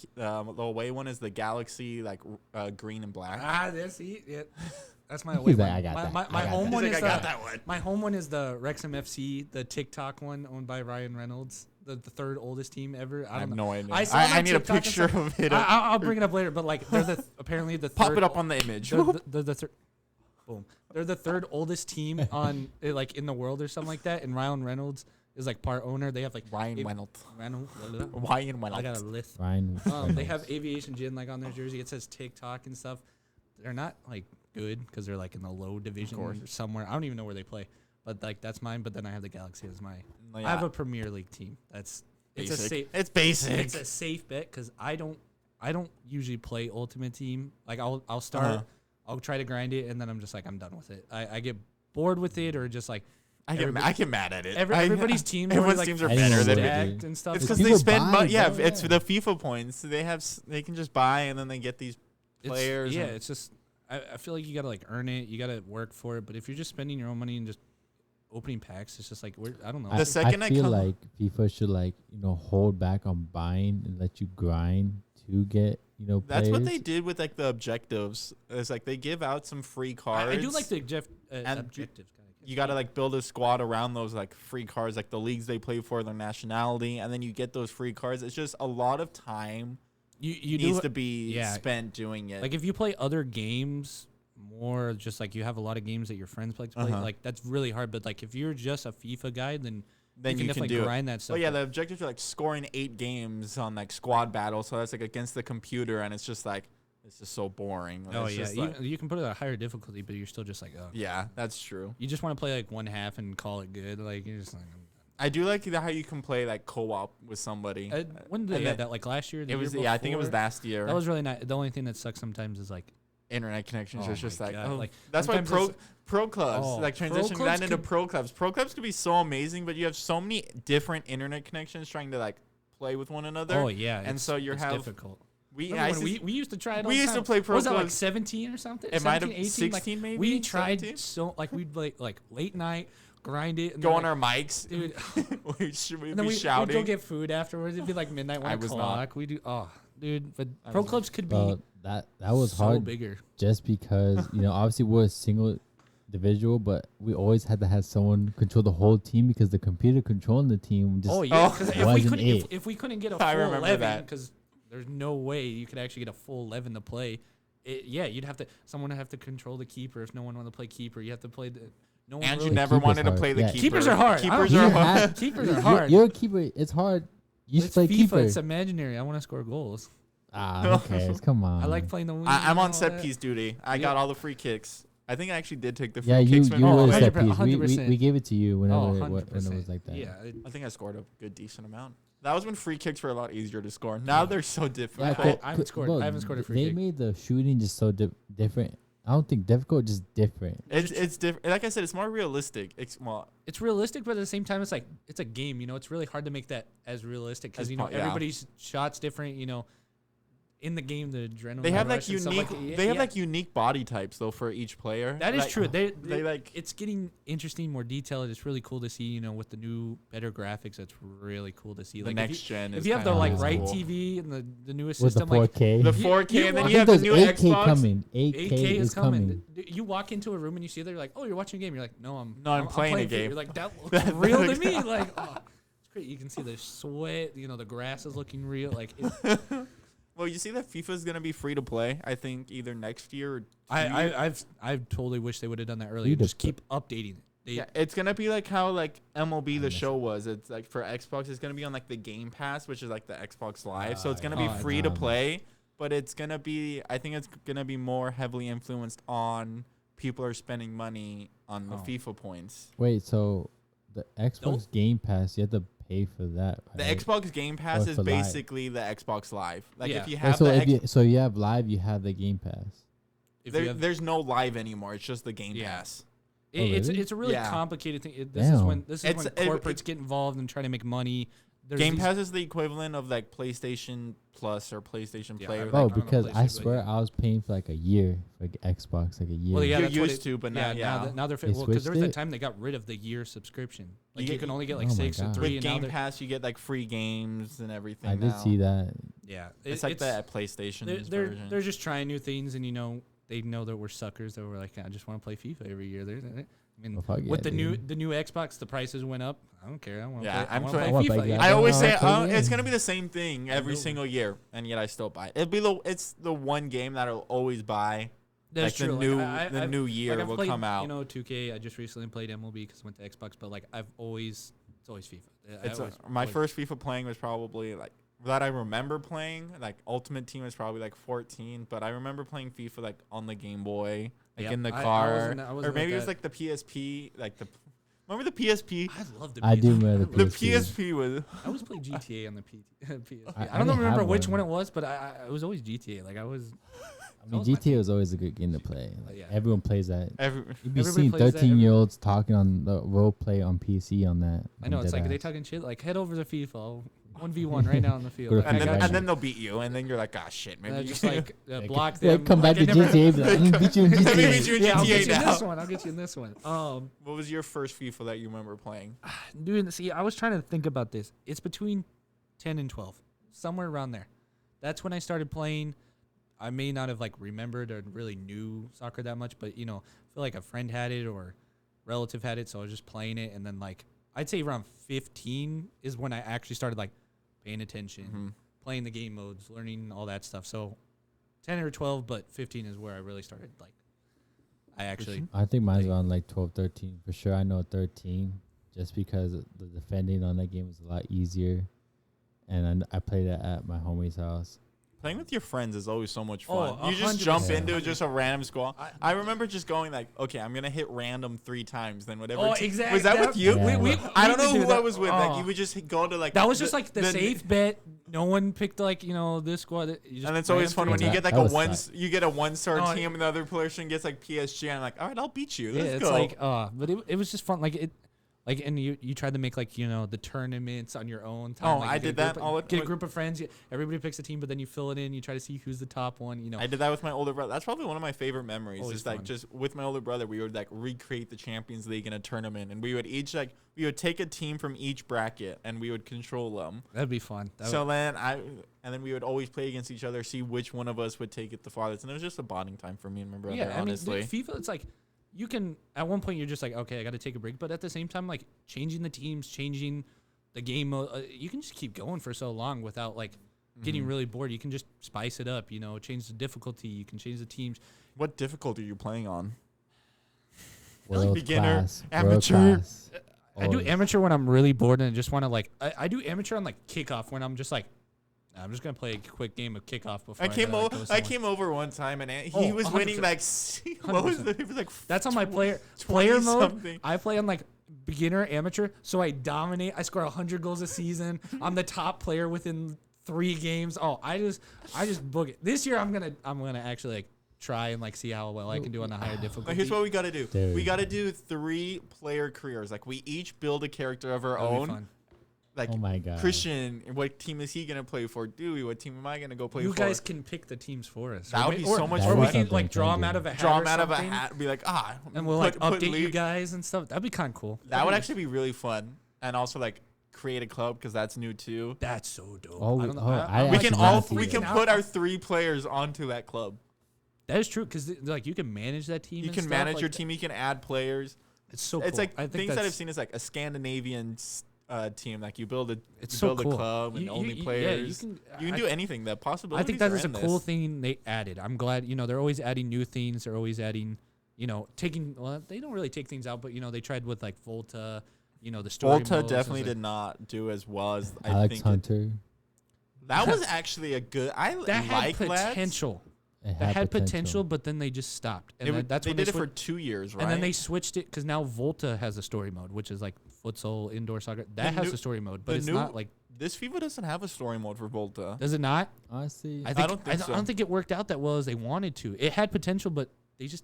one is the Galaxy like green and black. That's it. That's my away one. I got that. My home one is that one. My home one is the Wrexham FC, the TikTok one owned by Ryan Reynolds. The third oldest team ever. I have no idea. I need a picture of it. I'll bring it up later. But like, they're apparently the pop it up on the image. Boom. They're the third oldest team on like in the world or something like that. And Ryan Reynolds is like part owner. They have like Ryan Reynolds. I got a list. They have Aviation Gin like on their jersey. It says TikTok and stuff. They're not like good because they're like in the low division or somewhere. I don't even know where they play. But like that's mine. But then I have the Galaxy as my. Yeah. I have a Premier League team. It's basic. It's a safe bet because I don't usually play Ultimate Team. Like I'll start. I'll try to grind it and then I'm just like I'm done with it. I get bored with it or just like I get mad at it. Everybody's teams. Everyone's teams are better than me and stuff. It's because they spend money. Yeah, it's the FIFA points. They can just buy and then they get these players. It's just I feel like you gotta like earn it. You gotta work for it. But if you're just spending your own money and just opening packs, it's just like I don't know. I feel like FIFA should like hold back on buying and let you grind to get players. That's what they did with like the objectives. It's like they give out some free cards. I do like the objectives. You got to like build a squad around those like free cards, like the leagues they play for, their nationality, and then you get those free cards. It's just a lot of time needs to be spent doing it. Like if you play other games more, just like you have a lot of games that your friends like to play, like that's really hard. But like if you're just a FIFA guy, then you can definitely grind that stuff. Well, yeah, the objectives are like scoring 8 games on like squad battle, so that's like against the computer, and it's just like it's just so boring. You can put it at a higher difficulty, but you're still just like, oh. Yeah, that's true. You just want to play like one half and call it good. Like you're just like. I do like how you can play like co-op with somebody. When did they have that? Like last year? It was I think it was last year. That was really nice. The only thing that sucks sometimes is like internet connections. It's just like that's why pro clubs like transitioning that into pro clubs. Pro clubs could be so amazing, but you have so many different internet connections trying to like play with one another. Oh yeah, and so you're difficult. We used to try it. We used to play pro clubs. Was that like 17 or something? It might have 16 maybe. We tried 17? So like we'd like late night. Grind it. And go on our mics. Dude. we'd be shouting. We'd go get food afterwards. It'd be like midnight, 1 o'clock. We do. Oh, dude. But pro clubs could be that was so hard bigger. Just because, obviously we're a single individual, but we always had to have someone control the whole team because the computer controlling the team just because wasn't it. if we couldn't get a I full remember 11, that. because there's no way you could actually get a full 11 to play. You'd have to someone would have to control the keeper. If no one wanted to play keeper, you have to play the. No one And really you never Keeper's wanted to hard. play the Yeah. keeper. Keepers are hard. Keepers are hard. have- Keepers are hard. You're a keeper. It's hard. You should It's play FIFA. keeper. It's imaginary. I want to score goals. Who cares? Come on. I like playing the wing. I'm and on all set that. piece duty. I got all the free kicks. I think I actually did take the free Yeah, you kicks. you when we were played. set piece. 100%. We gave it to you whenever Oh, when it 100%. was like that. Yeah. I think I scored a good decent amount. That was when free kicks were a lot easier to score. Now they're so difficult. I haven't scored. I haven't scored a free They kick. made the shooting just so different. I don't think difficult, just different. It's different. Like I said, it's more realistic. It's realistic, but at the same time, it's a game. It's really hard to make that as realistic because Yeah. everybody's shot's different. In the game, the adrenaline. They have rush and stuff unique. They have like unique body types though for each player. That is Like, true. They like. it's getting interesting, more detailed. It's really cool to see. With the new better graphics, it's really cool to see. The Like next gen. if you have the kinda right cool. TV and the newest With the system, like 4K. The You- 4K, and then I you think have the there's new 8K Xbox. coming. 8K is coming. coming. You walk into a room and you see it, they're like, "Oh, you're watching a game." You're like, "No, I'm playing a FIFA." game. You're like, "That looks real to me." Like, it's great. You can see the sweat. The grass is looking real. Like, Well, you see that FIFA is gonna be free to play. I think either next year or I totally wish they would have done that earlier. Free to Just keep updating it. yeah, it's gonna be like how like MLB the show was. It's like for Xbox, it's gonna be on like the Game Pass, which is like the Xbox Live. So it's gonna be free to play, but it's gonna be. I think it's gonna be more heavily influenced on people are spending money on the FIFA points. Wait, so the Xbox Game Pass, you have to pay for that. The right? Xbox Game Pass Or is for Live. basically the Xbox Live. Like Yeah. if you Wait, have so the if you have live, you have the Game Pass. If you have, there's no live anymore. It's just the Game Yeah. Pass. really? it's a really Yeah. complicated thing. This is when It's- corporates get involved and try to make money. There's Game these- Pass is the equivalent of like PlayStation Plus or PlayStation Yeah, Play. I or like- Oh, like, on a because I PlayStation, swear yeah. I was paying for like a year for Xbox, like a year. Well, yeah, You that's what used to, but now- yeah. now they're They because there was switched that it? time they got rid of the year subscription. Like You you get- can only get like Oh my 6 or God. 3. with And now Game they're, Pass, you get like free games and everything. I did now. see that. yeah, It's like the PlayStation version. they're just trying new things, and they know that we're suckers. That we're like, I just want to play FIFA every year. I mean, Well, fuck with yeah, the new Xbox, the prices went up. I don't care. I want to Yeah, play. I'm I want to trying- play I wanna FIFA. play yeah. that. I always say play it's games. gonna be the same thing every know. single year, and yet I still buy it. It's the one game that I'll always buy. That's like true. the new year I've will played, come out. 2K. I just recently played MLB because I went to Xbox, but like it's always FIFA. My first FIFA playing was probably like that I remember playing. Like Ultimate Team was probably like 14, but I remember playing FIFA like on the Game Boy, like Yep. in the I car, wasn't or like maybe it was that. like the PSP, like the. Remember the PSP? I love the. I do remember The PSP. PSP was. I always played GTA on the PSP. I I don't didn't remember have which one. one it was, but it was always GTA. Like I was. I mean, that was my GTA was always a good game to play. Like, yeah. Everyone plays that. You'd be Everybody seeing plays that, 13-year-olds talking on the role play on PC on that. I know it's like they talking shit. Like head over to FIFA, 1v1 right now on the field. Go to Like, I And then, got FIFA. and you. then they'll beat you, and then you're like, ah, shit, And I maybe just like block Yeah, them. come back like, to I never- GTA. Be like, I'm gonna beat you in Let me beat GTA. you in Yeah, I'll GTA get you in now. this one. I'll get you in this one. What was your first FIFA that you remember playing? Dude, see, I was trying to think about this. It's between 10 and 12, somewhere around there. That's when I started playing. I may not have like remembered or really knew soccer that much, but I feel like a friend had it or relative had it, so I was just playing it. And then like I'd say around 15 is when I actually started like paying attention, playing the game modes, learning all that stuff. So 10 or 12, but 15 is where I really started. Like I actually. I think mine's around like 12, 13. For sure, I know 13 just because the defending on that game was a lot easier. And I played it at my homie's house. Playing with your friends is always so much Oh, fun. You just jump 100%. into just a random squad. I remember just going like, okay, I'm gonna hit random 3 times, then whatever. Oh, exactly. Was that with you? Yeah. I don't know we who do I that. was with. Oh. Like you would just go to like That was just like the safe bet. No one picked like this squad. And it's always fun when you that- get like that a was one. fun. You get a 1-star Oh, team, and the other person gets like PSG. And I'm like, all right, I'll beat you. Yeah, Let's it's go. like but it was just fun. And you tried to make like the tournaments on your own time. Oh, like, I you get did a group that of- all the- Get a group of friends. Everybody picks a team, but then you fill it in. You try to see who's the top one. I did that with my older brother. That's probably one of my favorite memories. Always Just like fun. just with my older brother, we would like recreate the Champions League in a tournament, and we would each we would take a team from each bracket, and we would control them. That'd be fun. Then we would always play against each other, see which one of us would take it the farthest, and it was just a bonding time for me and my brother. yeah, honestly, FIFA. It's like you can at one point you're just like, okay, I got to take a break, but at the same time, like changing the teams, changing the game mode, you can just keep going for so long without like getting really bored. You can just spice it up, change the difficulty. You can change the teams. What difficulty are you playing on? World Beginner, class, amateur. world class. I do amateur when I'm really bored and I just want to like. I do amateur on like kickoff when I'm just like, I'm just gonna play a quick game of kickoff before I came over one time and he was 100%. winning like what was it? It was like that's on my player mode. Something. I play on like beginner amateur, so I dominate. I score 100 goals a season. I'm the top player within 3 games. Oh, I just book it. This year I'm gonna actually like try and like see how well I can do on a higher difficulty. But here's what we gotta do. Dude. We gotta do 3 player careers. Like we each build a character of our That'll be own. fun. Like Oh my god. Christian, what team is he gonna play for? Dewey, what team am I gonna go play You for? guys can pick the teams for us. That would be so much That Or fun. we is can something like draw them trendy. out of a hat. Draw or him out of a something, hat and be like, and we'll like update you league. guys and stuff. That'd be kind of cool. That would actually be really fun. And also like create a club because that's new too. That's so dope. Oh, I don't know. I We actually can wanna all see we that. can put our 3 players onto that club. That is true because like you can manage that team. You and can stuff, manage like, your team. You can add players. It's so cool. It's like I think things that that's- I've seen is like a Scandinavian team. Like you build a It's you so build cool. a club and only players. Yeah, You can do anything. That possibility. I think that is a cool thing they added. I'm glad, they're always adding new things. They're always adding, taking, well, they don't really take things out, but, they tried with like Volta, the story Volta modes. definitely It was did not do as well as I Alex think. Hunter. That was actually a good. I that had like potential. It That had potential, but then they just stopped. And that's they when did it swi- for 2 years, right? And then they switched it because now Volta has a story mode, which is like futsal, indoor soccer. That has new- a story mode, but the it's new- not like, This FIFA doesn't have a story mode for Volta. does it not? Honestly, I think so. I don't think it worked out that well as they wanted to. It had potential, but they just.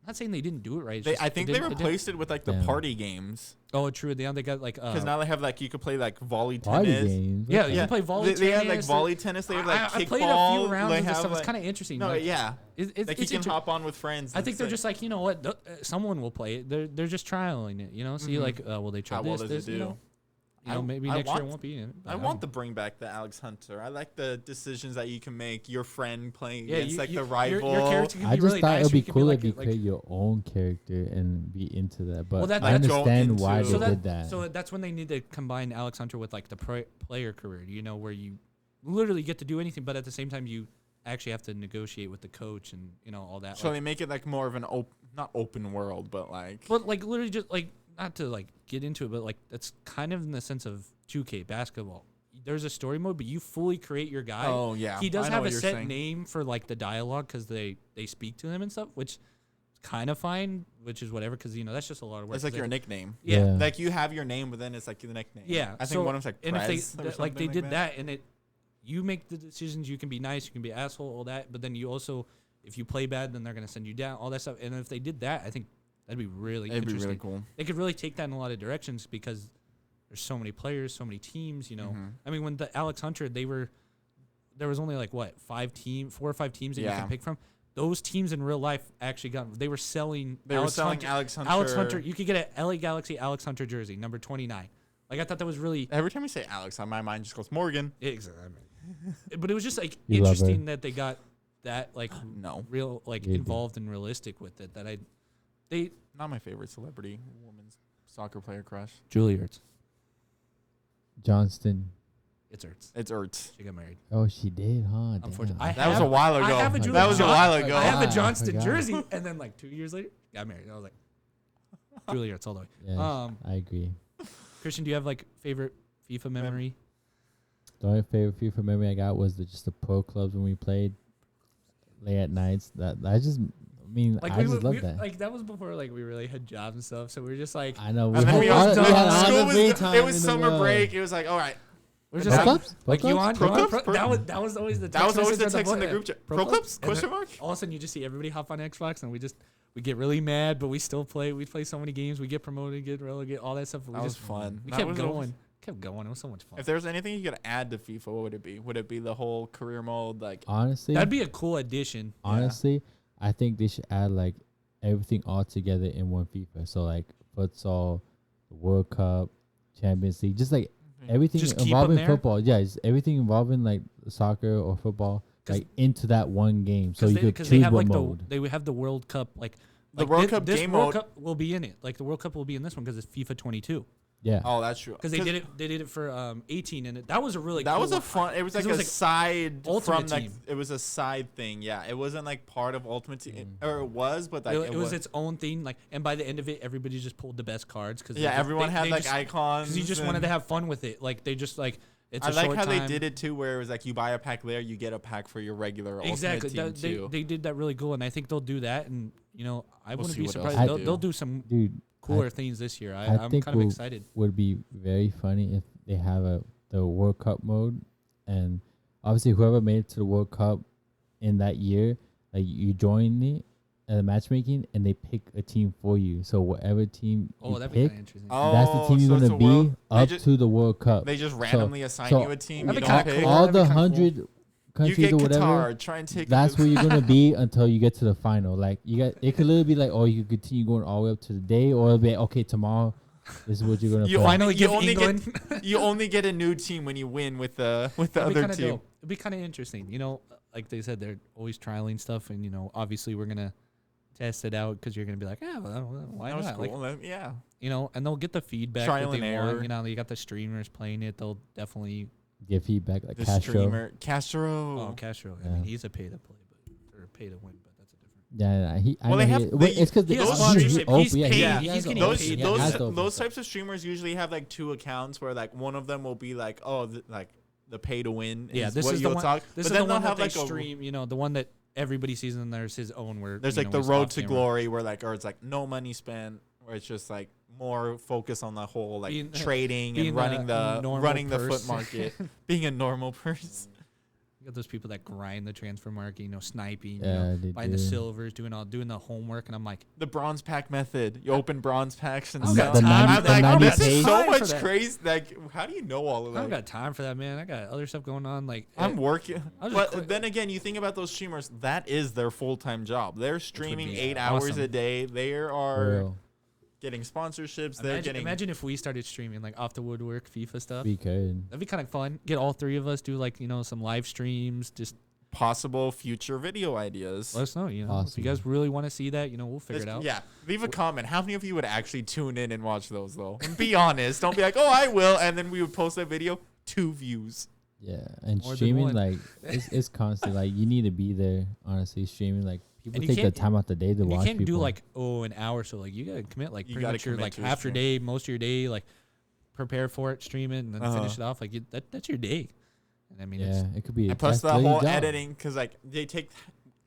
Not saying they didn't do it right. I think they replaced it with like the Yeah. party games Oh, true. They got like because now they have like you could play like volley party tennis. games. Yeah, what you the- can play volley They have like tennis. volley tennis. They have like I kickball. played a few rounds They of this have, stuff. like, It's kind of interesting. No, like, yeah. It's Like you can hop on with friends. I think they're just like, you know what? Someone will play it. They're just trialing it. See, Mhm. like, will they try How well this? does it This, do? Maybe I next year it want- won't be in it. but I don't want know. to bring back the Alex Hunter. I like the decisions that you can make. Your friend playing Yeah, against like you- the rival. Your character can I be just really thought nice. it would or you be can cool like if you a- create your own character and be into that. But that- I that- go understand why into- they did that. So that's when they need to combine Alex Hunter with like the player career. Where you literally get to do anything, but at the same time you actually have to negotiate with the coach and all that. So like, they make it like more of an not open world, but like but like literally just like not to like get into it, but like that's kind of in the sense of 2K basketball. There's a story mode, but you fully create your guy. oh yeah, He does I know have a what you're set saying. name for like the dialogue because they speak to him and stuff, which is kind of fine, which is whatever because that's just a lot of work. It's like 'cause your they- nickname. Yeah. Yeah. Like you have your name, but then it's like the nickname. Yeah, I think so- one of them's like And Prez if or they like they something did that, and you make the decisions. You can be nice, you can be asshole, all that. But then you also, if you play bad, then they're gonna send you down, all that stuff. And if they did that, I think that'd be really It'd be interesting. really cool. They could really take that in a lot of directions because there's so many players, so many teams. Mhm. I mean, when the Alex Hunter, there was only like what 4 or 5 teams that you Yeah. can pick from. Those teams in real life actually they were selling. They were Alex selling Hunter, Alex Hunter. Alex Hunter. You could get a LA Galaxy Alex Hunter jersey, number 29. Like I thought that was really. Every time you say Alex, my mind just goes Morgan. Exactly. But it was just like You love her. interesting that they got that like No, real like You do. involved and realistic with it. That they not my favorite celebrity women's soccer player crush. Julie Ertz. Johnston. It's Ertz. It's Ertz. She got married. Oh, she did, huh? Unfortunately, Damn. That was a while ago. I have a Julie That was a John- while ago. I have a Ah, I Johnston forgot. jersey, and then like 2 years later, got married. I was like, Julie Ertz all the way. Yeah, I agree. Christian, do you have like favorite FIFA memory? The only favorite FIFA memory I got was just the pro clubs when we played late at nights. I just love that. Like that was before like we really had jobs and stuff. So we were just like, I know. And then we had all, all- we had all school the was, free time it was in the summer world. break. It was like, all right, we're Pro just clubs? like Pro you clubs? on Pro you on clubs? pro- that was always the that was always the message text in the on group chat. Pro Pro clubs? clubs? And Question then mark? all of a sudden you just see everybody hop on Xbox and we get really mad, but we still play. We play so many games. We get promoted, get relegated, all that stuff. That was fun. We That kept was going. Kept going. It was so much fun. If there was anything you could add to FIFA, what would it be? Would it be the whole career mode? Like, Honestly, That'd be a cool addition. honestly, I think they should add like everything all together in one FIFA. So like futsal, the World Cup, Champions League, just like everything Just keep 'em involving there? football. Yeah, just everything involving like soccer or football, 'Cause- like into that one game. So you could Because choose they have what like mode. they would have the World Cup like The World Cup game World mode Cup will be in it. Like the World Cup will be in this one because it's FIFA 22. Yeah. Oh, that's true. Because they did it for 18, and that was a really that cool was a one. fun. It was like a side Ultimate from Team. it was a side thing. Yeah, it wasn't like part of Ultimate Team, or it was, but like it was its own thing. Like, and by the end of it, everybody just pulled the best cards because everyone had like icons. Because you just wanted to have fun with it. Like they just like it's. I like how time. they did it too, where it was like you buy a pack there, you get a pack for your regular exactly. Ultimate Team too. They did that really cool, and I think they'll do that. And I wouldn't be surprised. else They'll do some cooler things this year. I'm think kind of excited. Would be very funny if they have the World Cup mode, and obviously whoever made it to the World Cup in that year, like you join it matchmaking, and they pick a team for you. So whatever team you that'd pick, be interesting. that's the team you're gonna be up to the World Cup. They just randomly assign you a team. You don't pick. All the 100 countries you get or whatever. Qatar, try and take. That's where you're gonna be until you get to the final. Like it could literally be like, oh, you could continue going all the way up to the day, or it'll be like, okay, tomorrow, this is what you're gonna. Finally give England. You only get a new team when you win with the other team. It'd be kind of interesting, Like they said, they're always trialing stuff, and obviously we're gonna test it out because you're gonna be like, why not? Cool. Like, yeah, and they'll get the feedback Trial that they and error. want. You got the streamers playing it; they'll definitely give feedback like the Castro. streamer Castro. Oh, Castro. I mean, he's a pay to play, or pay to win, but that's a different. It's because those types of streamers usually have like two accounts where like one of them will be like, the pay to win. Yeah, this is the one. This is the one that they stream. The one that everybody sees, and there's his own where there's like the road to glory where like, or it's like no money spent, where it's just like more focus on the whole like trading and running the foot market, being a normal person. You got those people that grind the transfer market, sniping, buying the silvers, doing the homework, and I'm like, the bronze pack method. You open bronze packs and I'm sell. like, this is so much crazy. Like, how do you know all of that? I don't got time for that, man. I got other stuff going on. Like, I'm working. But then again, you think about those streamers. That is their full-time job. They're streaming 8 hours a day. They are getting sponsorships. Imagine if we started streaming like Off the Woodwork FIFA stuff. We could. That'd be kind of fun. Get all three of us do like some live streams. Just possible future video ideas. Let us know. If you guys really want to see that, we'll figure it out. Yeah, leave a comment. How many of you would actually tune in and watch those though? And be honest. Don't be like, oh, I will, and then we would post that video, 2 views. Yeah, and streaming like it's constant. Like you need to be there. Honestly, streaming like. People take the time out the day to watch people. You can't do like an hour. So like you gotta commit like pretty much your like half your day, most of your day. Like prepare for it, stream it, and then finish it off. Like that's your day. And I mean, it could be. And plus the whole editing, because like they take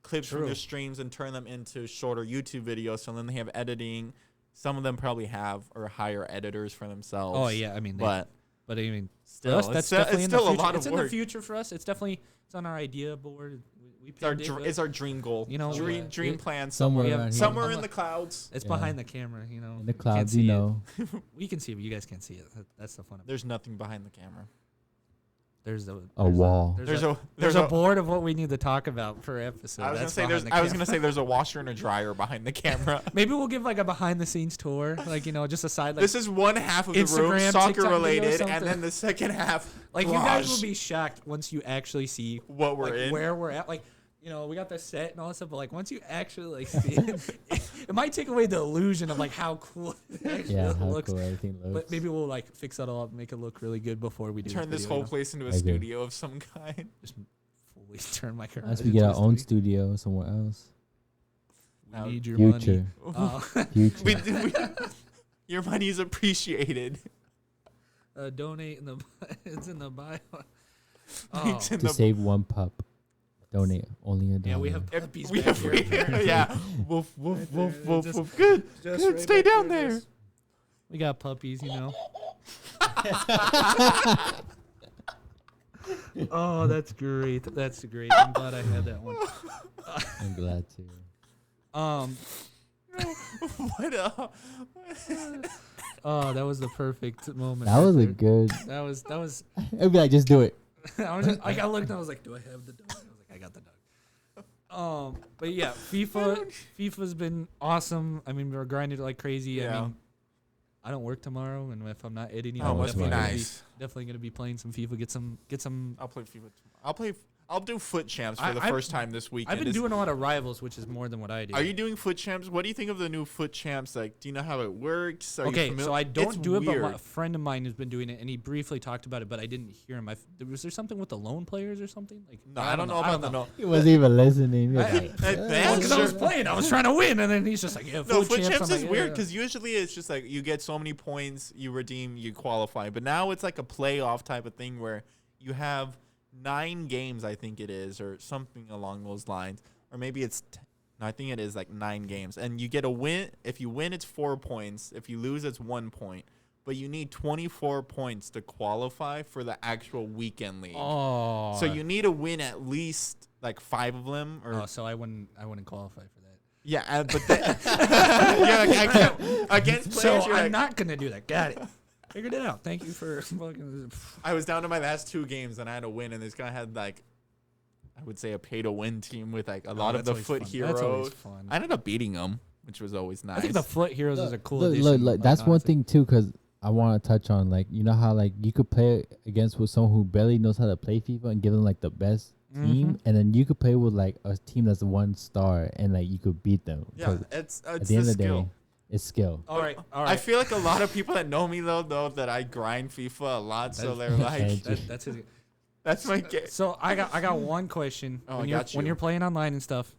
clips from their streams and turn them into shorter YouTube videos. So then they have editing. Some of them probably have or hire editors for themselves. Oh yeah, I mean, but I mean, still, us, that's definitely it's still in the a lot of work. It's in the future for us. It's definitely on our idea board. It's our dream goal. Dream plan somewhere in the clouds. It's behind the camera, In the clouds, We can see it, but you guys can't see it. That's the fun of it. There's nothing behind the camera. There's a wall. There's a board of what we need to talk about per episode. I was gonna say there's a washer and a dryer behind the camera. Maybe we'll give like a behind the scenes tour, like just a side. Like this is one half of the room, soccer related, and then the second half. Like you guys will be shocked once you actually see what we're in, where we're at. Like we got the set and all that stuff, but like once you actually like see it, it might take away the illusion of like how cool it actually looks. Cool everything looks. But maybe we'll like fix that all up, make it look really good before we do. Turn this whole place into a studio of some kind. Just fully turn my current. Unless we get our own studio somewhere else. We need your money. Future. Your money is appreciated. Donate it's in the bio. To save one pup. Donate only $1. Yeah, we have puppies. Yeah. Woof, woof, woof, woof, woof. Good. Good. Stay down there. We got puppies, Oh, that's great. That's great. I'm glad I had that one. I'm glad too. What Oh, that was the perfect moment. That was a good. That was. I'd be like, just do it. I looked and I was like, do I have the dog? I was like, I got the dog. But yeah, FIFA's been awesome. I mean, we're grinding it like crazy. Yeah. I mean, I don't work tomorrow, and if I'm not editing, must be nice. Definitely gonna be playing some FIFA. Get some. I'll play FIFA tomorrow. I'll do foot champs for the first time this weekend. I've been doing a lot of rivals, which is more than what I do. Are you doing foot champs? What do you think of the new foot champs? Like, do you know how it works? Okay, so I don't do it, but a friend of mine has been doing it, and he briefly talked about it, but I didn't hear him. Was there something with the lone players or something? Like, no, I don't know about the. He wasn't even listening. Because I was playing, I was trying to win, and then he's just like, "Yeah, foot champs is weird because usually it's just like you get so many points, you redeem, you qualify, but now it's like a playoff type of thing where you have 9 games, I think it is, or something along those lines, or maybe it's. No, I think it is like 9 games, and you get a win. If you win, it's 4 points. If you lose, it's 1 point. But you need 24 points to qualify for the actual weekend league. Oh, so you need to win at least like 5 of them. Or so I wouldn't qualify for that. Yeah, but yeah, against players. So I'm not gonna do that. Got it. Figured it out. Thank you for fucking. I was down to my last 2 games and I had to win, and this guy had like, I would say a pay-to-win team with like a lot of the foot heroes. That's always fun. I ended up beating them, which was always nice. I think the foot heroes is a cool addition. Look, that's one thing too, because I want to touch on, like, you know how like you could play against with someone who barely knows how to play FIFA and give them like the best team, and then you could play with like a team that's 1 star and like you could beat them. Yeah, it's at the end of the day, it's skill. All right. I feel like a lot of people that know me though know that I grind FIFA a lot, so they're like, that's my game. So I got one question. Oh, when you're playing online and stuff,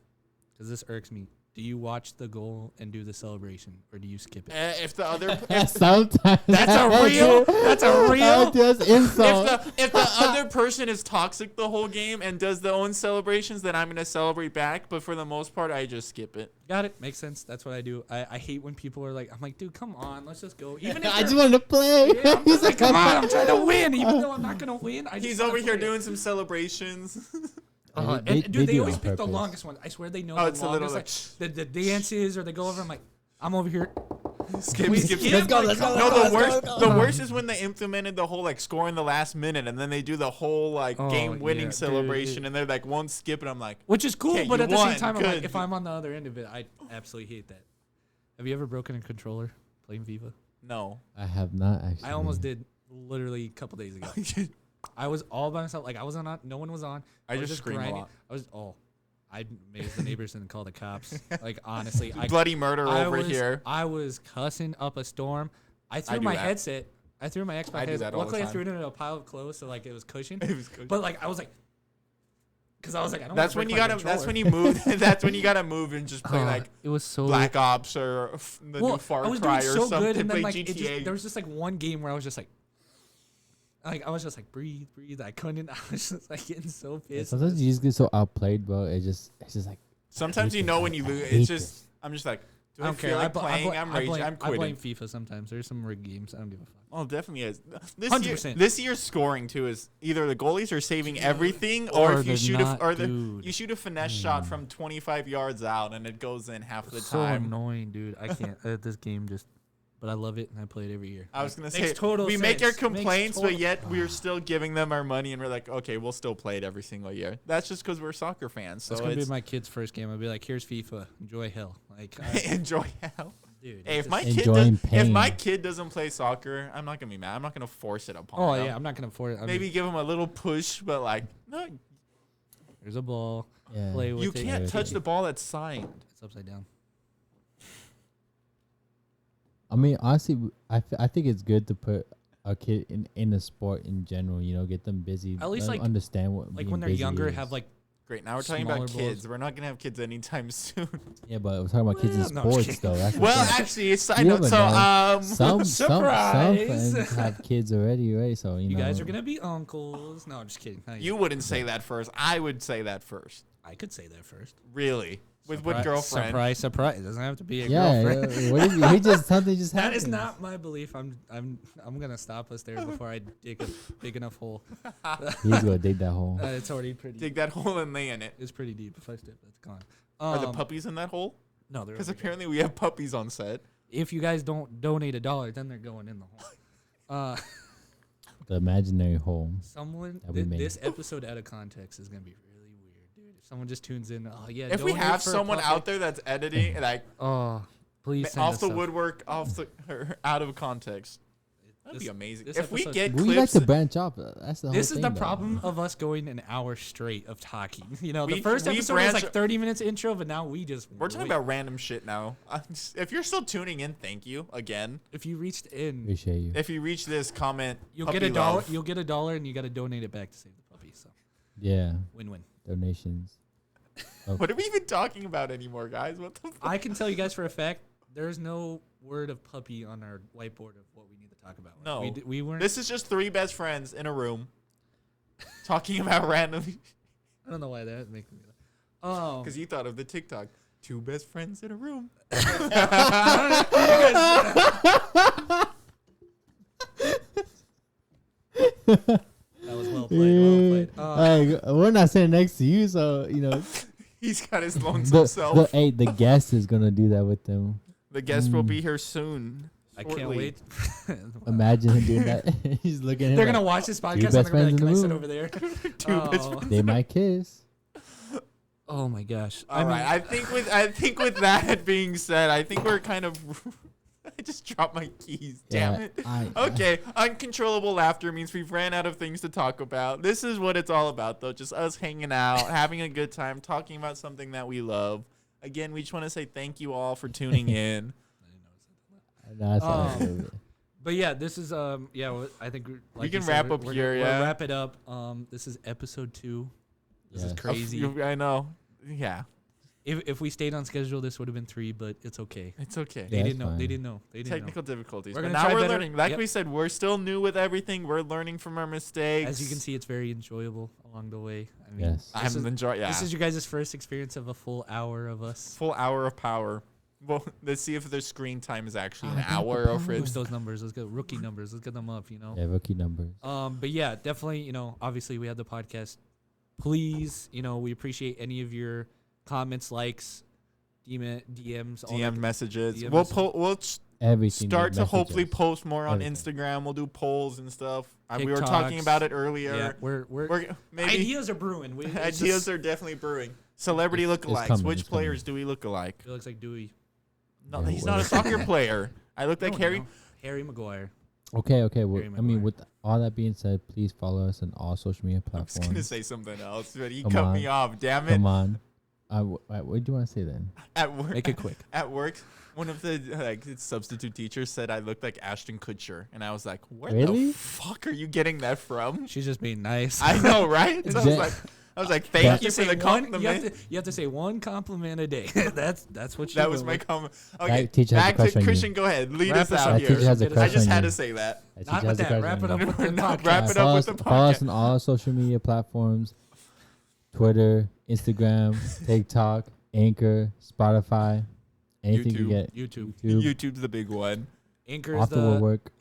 because this irks me. Do you watch the goal and do the celebration, or do you skip it? If the other, sometimes that's a real. That's a real. Just insult. If the other person is toxic the whole game and does their own celebrations, then I'm gonna celebrate back. But for the most part, I just skip it. Got it. Makes sense. That's what I do. I hate when people are like, I'm like, dude, come on, let's just go. Even if I just want to play. Yeah, I'm like, come on, I'm trying to win, even though I'm not gonna win. He's over here doing some celebrations. They always pick the longest one. I swear they know the longest. Like the dances, or they go over. I'm like, I'm over here. Skip. Let's go. No, the worst is when they implemented the whole like score in the last minute, and then they do the whole like game-winning celebration, and they're like, won't skip it. I'm like, which is cool, but at the same time, I'm like, if I'm on the other end of it, I absolutely hate that. Have you ever broken a controller playing FIFA? No, I have not actually. I almost did, literally a couple days ago. I was all by myself. Like, I wasn't on. No one was on. I just screamed grinding. a lot. I made the neighbors and call the cops. Like, honestly, bloody murder over here. I was cussing up a storm. I threw my headset. I threw my Xbox headset. Luckily, I threw it into a pile of clothes, so like it was cushioned. But like I was like, because I was like, I don't. That's when you gotta. That's when you move. That's when you gotta move and just play like it was so Black Ops or the new Far Cry or something. Good, and then, like, GTA. There was just like one game where I was just like I was just like breathe. I couldn't. I was just like getting so pissed. Sometimes you just get so outplayed, bro. It's just like. Sometimes you know when you lose. It's just I'm just like. Do I don't feel like playing? I'm raging. I'm quitting. I blame FIFA sometimes. There's some rigged games. I don't give a fuck. Oh, definitely is. 100%. This year's scoring too is either the goalies are saving everything, or if you shoot you shoot a finesse shot from 25 yards out and it goes in half the time. So annoying, dude. I can't. This game just. But I love it and I play it every year. I was gonna say we make our complaints, but yet we're still giving them our money, and we're like, okay, we'll still play it every single year. That's just because we're soccer fans. So that's gonna be my kid's first game. I'll be like, here's FIFA. Enjoy hell. Like enjoy hell. Dude, hey, if my kid doesn't play soccer, I'm not gonna be mad. I'm not gonna force it upon him. Yeah, I'm not gonna force it. Maybe give him a little push, but like, no. There's a ball. Yeah. Play with it. You can't touch the ball that's signed. It's upside down. I mean, honestly, I think it's good to put a kid in a sport in general. You know, get them busy. At least like understand what like when they're younger, is. have like. Great. Now we're talking about kids. We're not gonna have kids anytime soon. Yeah, but we're talking about kids in sports though. That's actually, side note. So some surprise. friends have kids already, right? So you know, guys are gonna be uncles. No, I'm just kidding. You wouldn't say that first. I would say that first. I could say that first. Really? With what girlfriend? Surprise! It doesn't have to be a girlfriend. Yeah, what if he just something just That happens. is not my belief. I'm gonna stop us there before I dig a big enough hole. He's gonna dig that hole. It's already pretty. Dig that hole and lay in it. It's pretty deep. If I step, that's gone. Are the puppies in that hole? No, they're because apparently we have puppies on set. If you guys don't donate $1, then they're going in the hole. The imaginary hole. Someone this episode out of context is gonna be really weird, dude. If someone just tunes in, if we have someone out there that's editing, like, please send off the woodwork, out of context. That'd be amazing. This If we episode- get We clips, like to branch off. That's the whole This thing. is the though. problem of us going an hour straight of talking. You know, We- the first we episode was branch- like 30 minutes intro, but now we just we're talking about random shit now. If you're still tuning in, thank you again. If you reached in, Appreciate you. If you reach this, comment. you'll puppy get a dollar. love. You'll get $1, and you got to donate it back to save the puppy. So Yeah, win-win. donations. What are we even talking about anymore, guys? What the fuck? I can tell you guys for a fact, there's no word of puppy on our whiteboard of what we need to talk about. Like, No. we weren't. This is just three best friends in a room talking about random. I don't know why that makes me. Oh, Because you thought of the TikTok. Two best friends in a room. that was well played. Well played. We're not sitting next to you, so you know. He's got his lonesome self. The guest is gonna do that with them. The guest will be here soon. I can't shortly. wait. Imagine him doing that. He's looking at him. They're like, gonna watch this podcast and best they're gonna be like, friends in "Can I the sit room." over there?" Two best friends. They might kiss. Oh my gosh! All right. I think with that being said, I think we're kind of. I just dropped my keys. Damn it. Okay. Uncontrollable laughter means we've ran out of things to talk about. This is what it's all about, though. Just us hanging out, having a good time, talking about something that we love. Again, we just want to say thank you all for tuning in. That's all right. But yeah, this is I think like We can you said, wrap up we're here, gonna yeah. wrap it up. This is episode 2. This is Yes. crazy. I know. Yeah. If we stayed on schedule, this would have been 3, but it's okay. It's okay. They Yeah, didn't it's know. They fine. didn't know. They didn't Technical difficulties. We're But gonna now try we're better. learning. Like Yep. we said, we're still new with everything. We're learning from our mistakes. know. As you can see, it's very enjoyable along the way. I mean, Yes. I'm enjoying. Yeah. This is your guys' first experience of a full hour of us. Full hour of power. Well, let's see if their screen time is actually an Ah, hour the or power. if Boost it's those numbers. Let's get rookie numbers. Let's get them up. You know. Yeah, rookie numbers. But yeah, definitely, obviously we have the podcast. Please, we appreciate any of your comments, likes, DMs, all DM that. messages. DM We'll messages. we'll Everything. start to messages. hopefully post more on Everything. Instagram. We'll do polls and stuff. We were talking TikToks. about it earlier. Yeah, we're Maybe ideas are brewing. ideas are definitely brewing. Celebrity It's lookalikes. coming, Which it's players do we look alike? It looks like Dewey. No, Yeah, he's not a soccer player. I look like No, Harry. no. Harry Maguire. Okay. Well, Harry I mean, Maguire. with all that being said, please follow us on all social media I was gonna platforms. say something else, but he Come cut on. me off. Damn it! Come on. What do you want to say then? At work, Make it quick. At work, one of the substitute teachers said I looked like Ashton Kutcher, and I was like, "Where Really? the fuck are you getting that from?" She's just being nice. I know, right? So I was like, "Thank you for the compliment." You have to say one compliment a day. that's what she That was my comment. Okay, That teacher has a back crush to on you. Christian. Go ahead, lead Wrap us us out up. That here. teacher has a I I crush just on had you. to say that. That Not teacher with has a that. crush Wrap on it up you. with the No, podcast. wrap it up Follow with us, the follow us podcast. on all social media platforms: Twitter, Instagram, TikTok, Anchor, Spotify, anything you YouTube. get. YouTube. YouTube's the big one. Anchor is Off the Woodwork.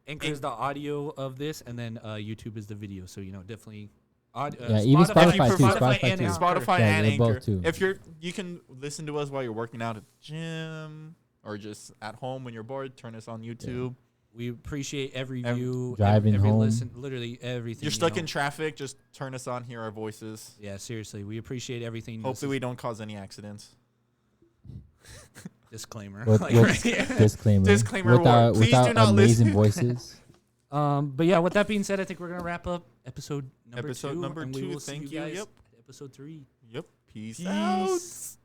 Anchor is the audio of this, and then YouTube is the video. So definitely. Yeah, even Spotify too. Spotify Spotify and too. Anchor. Spotify Yeah, and they're both Anchor. too. If you can listen to us while you're working out at the gym or just at home when you're bored, turn us on YouTube. We appreciate every view, Driving every home. listen, literally everything. You're stuck in traffic, just turn us on, hear our voices. Yeah, seriously, we appreciate everything. Hopefully we don't cause any accidents. Disclaimer. With, Like, with right here. disclaimer. Disclaimer With our, warning. Please with our do not amazing listen. voices. But yeah, with that being said, I think we're gonna wrap up episode number Episode 2. number and we 2, will see thank you you, guys yep. at episode 3. Yep. Peace Peace. out.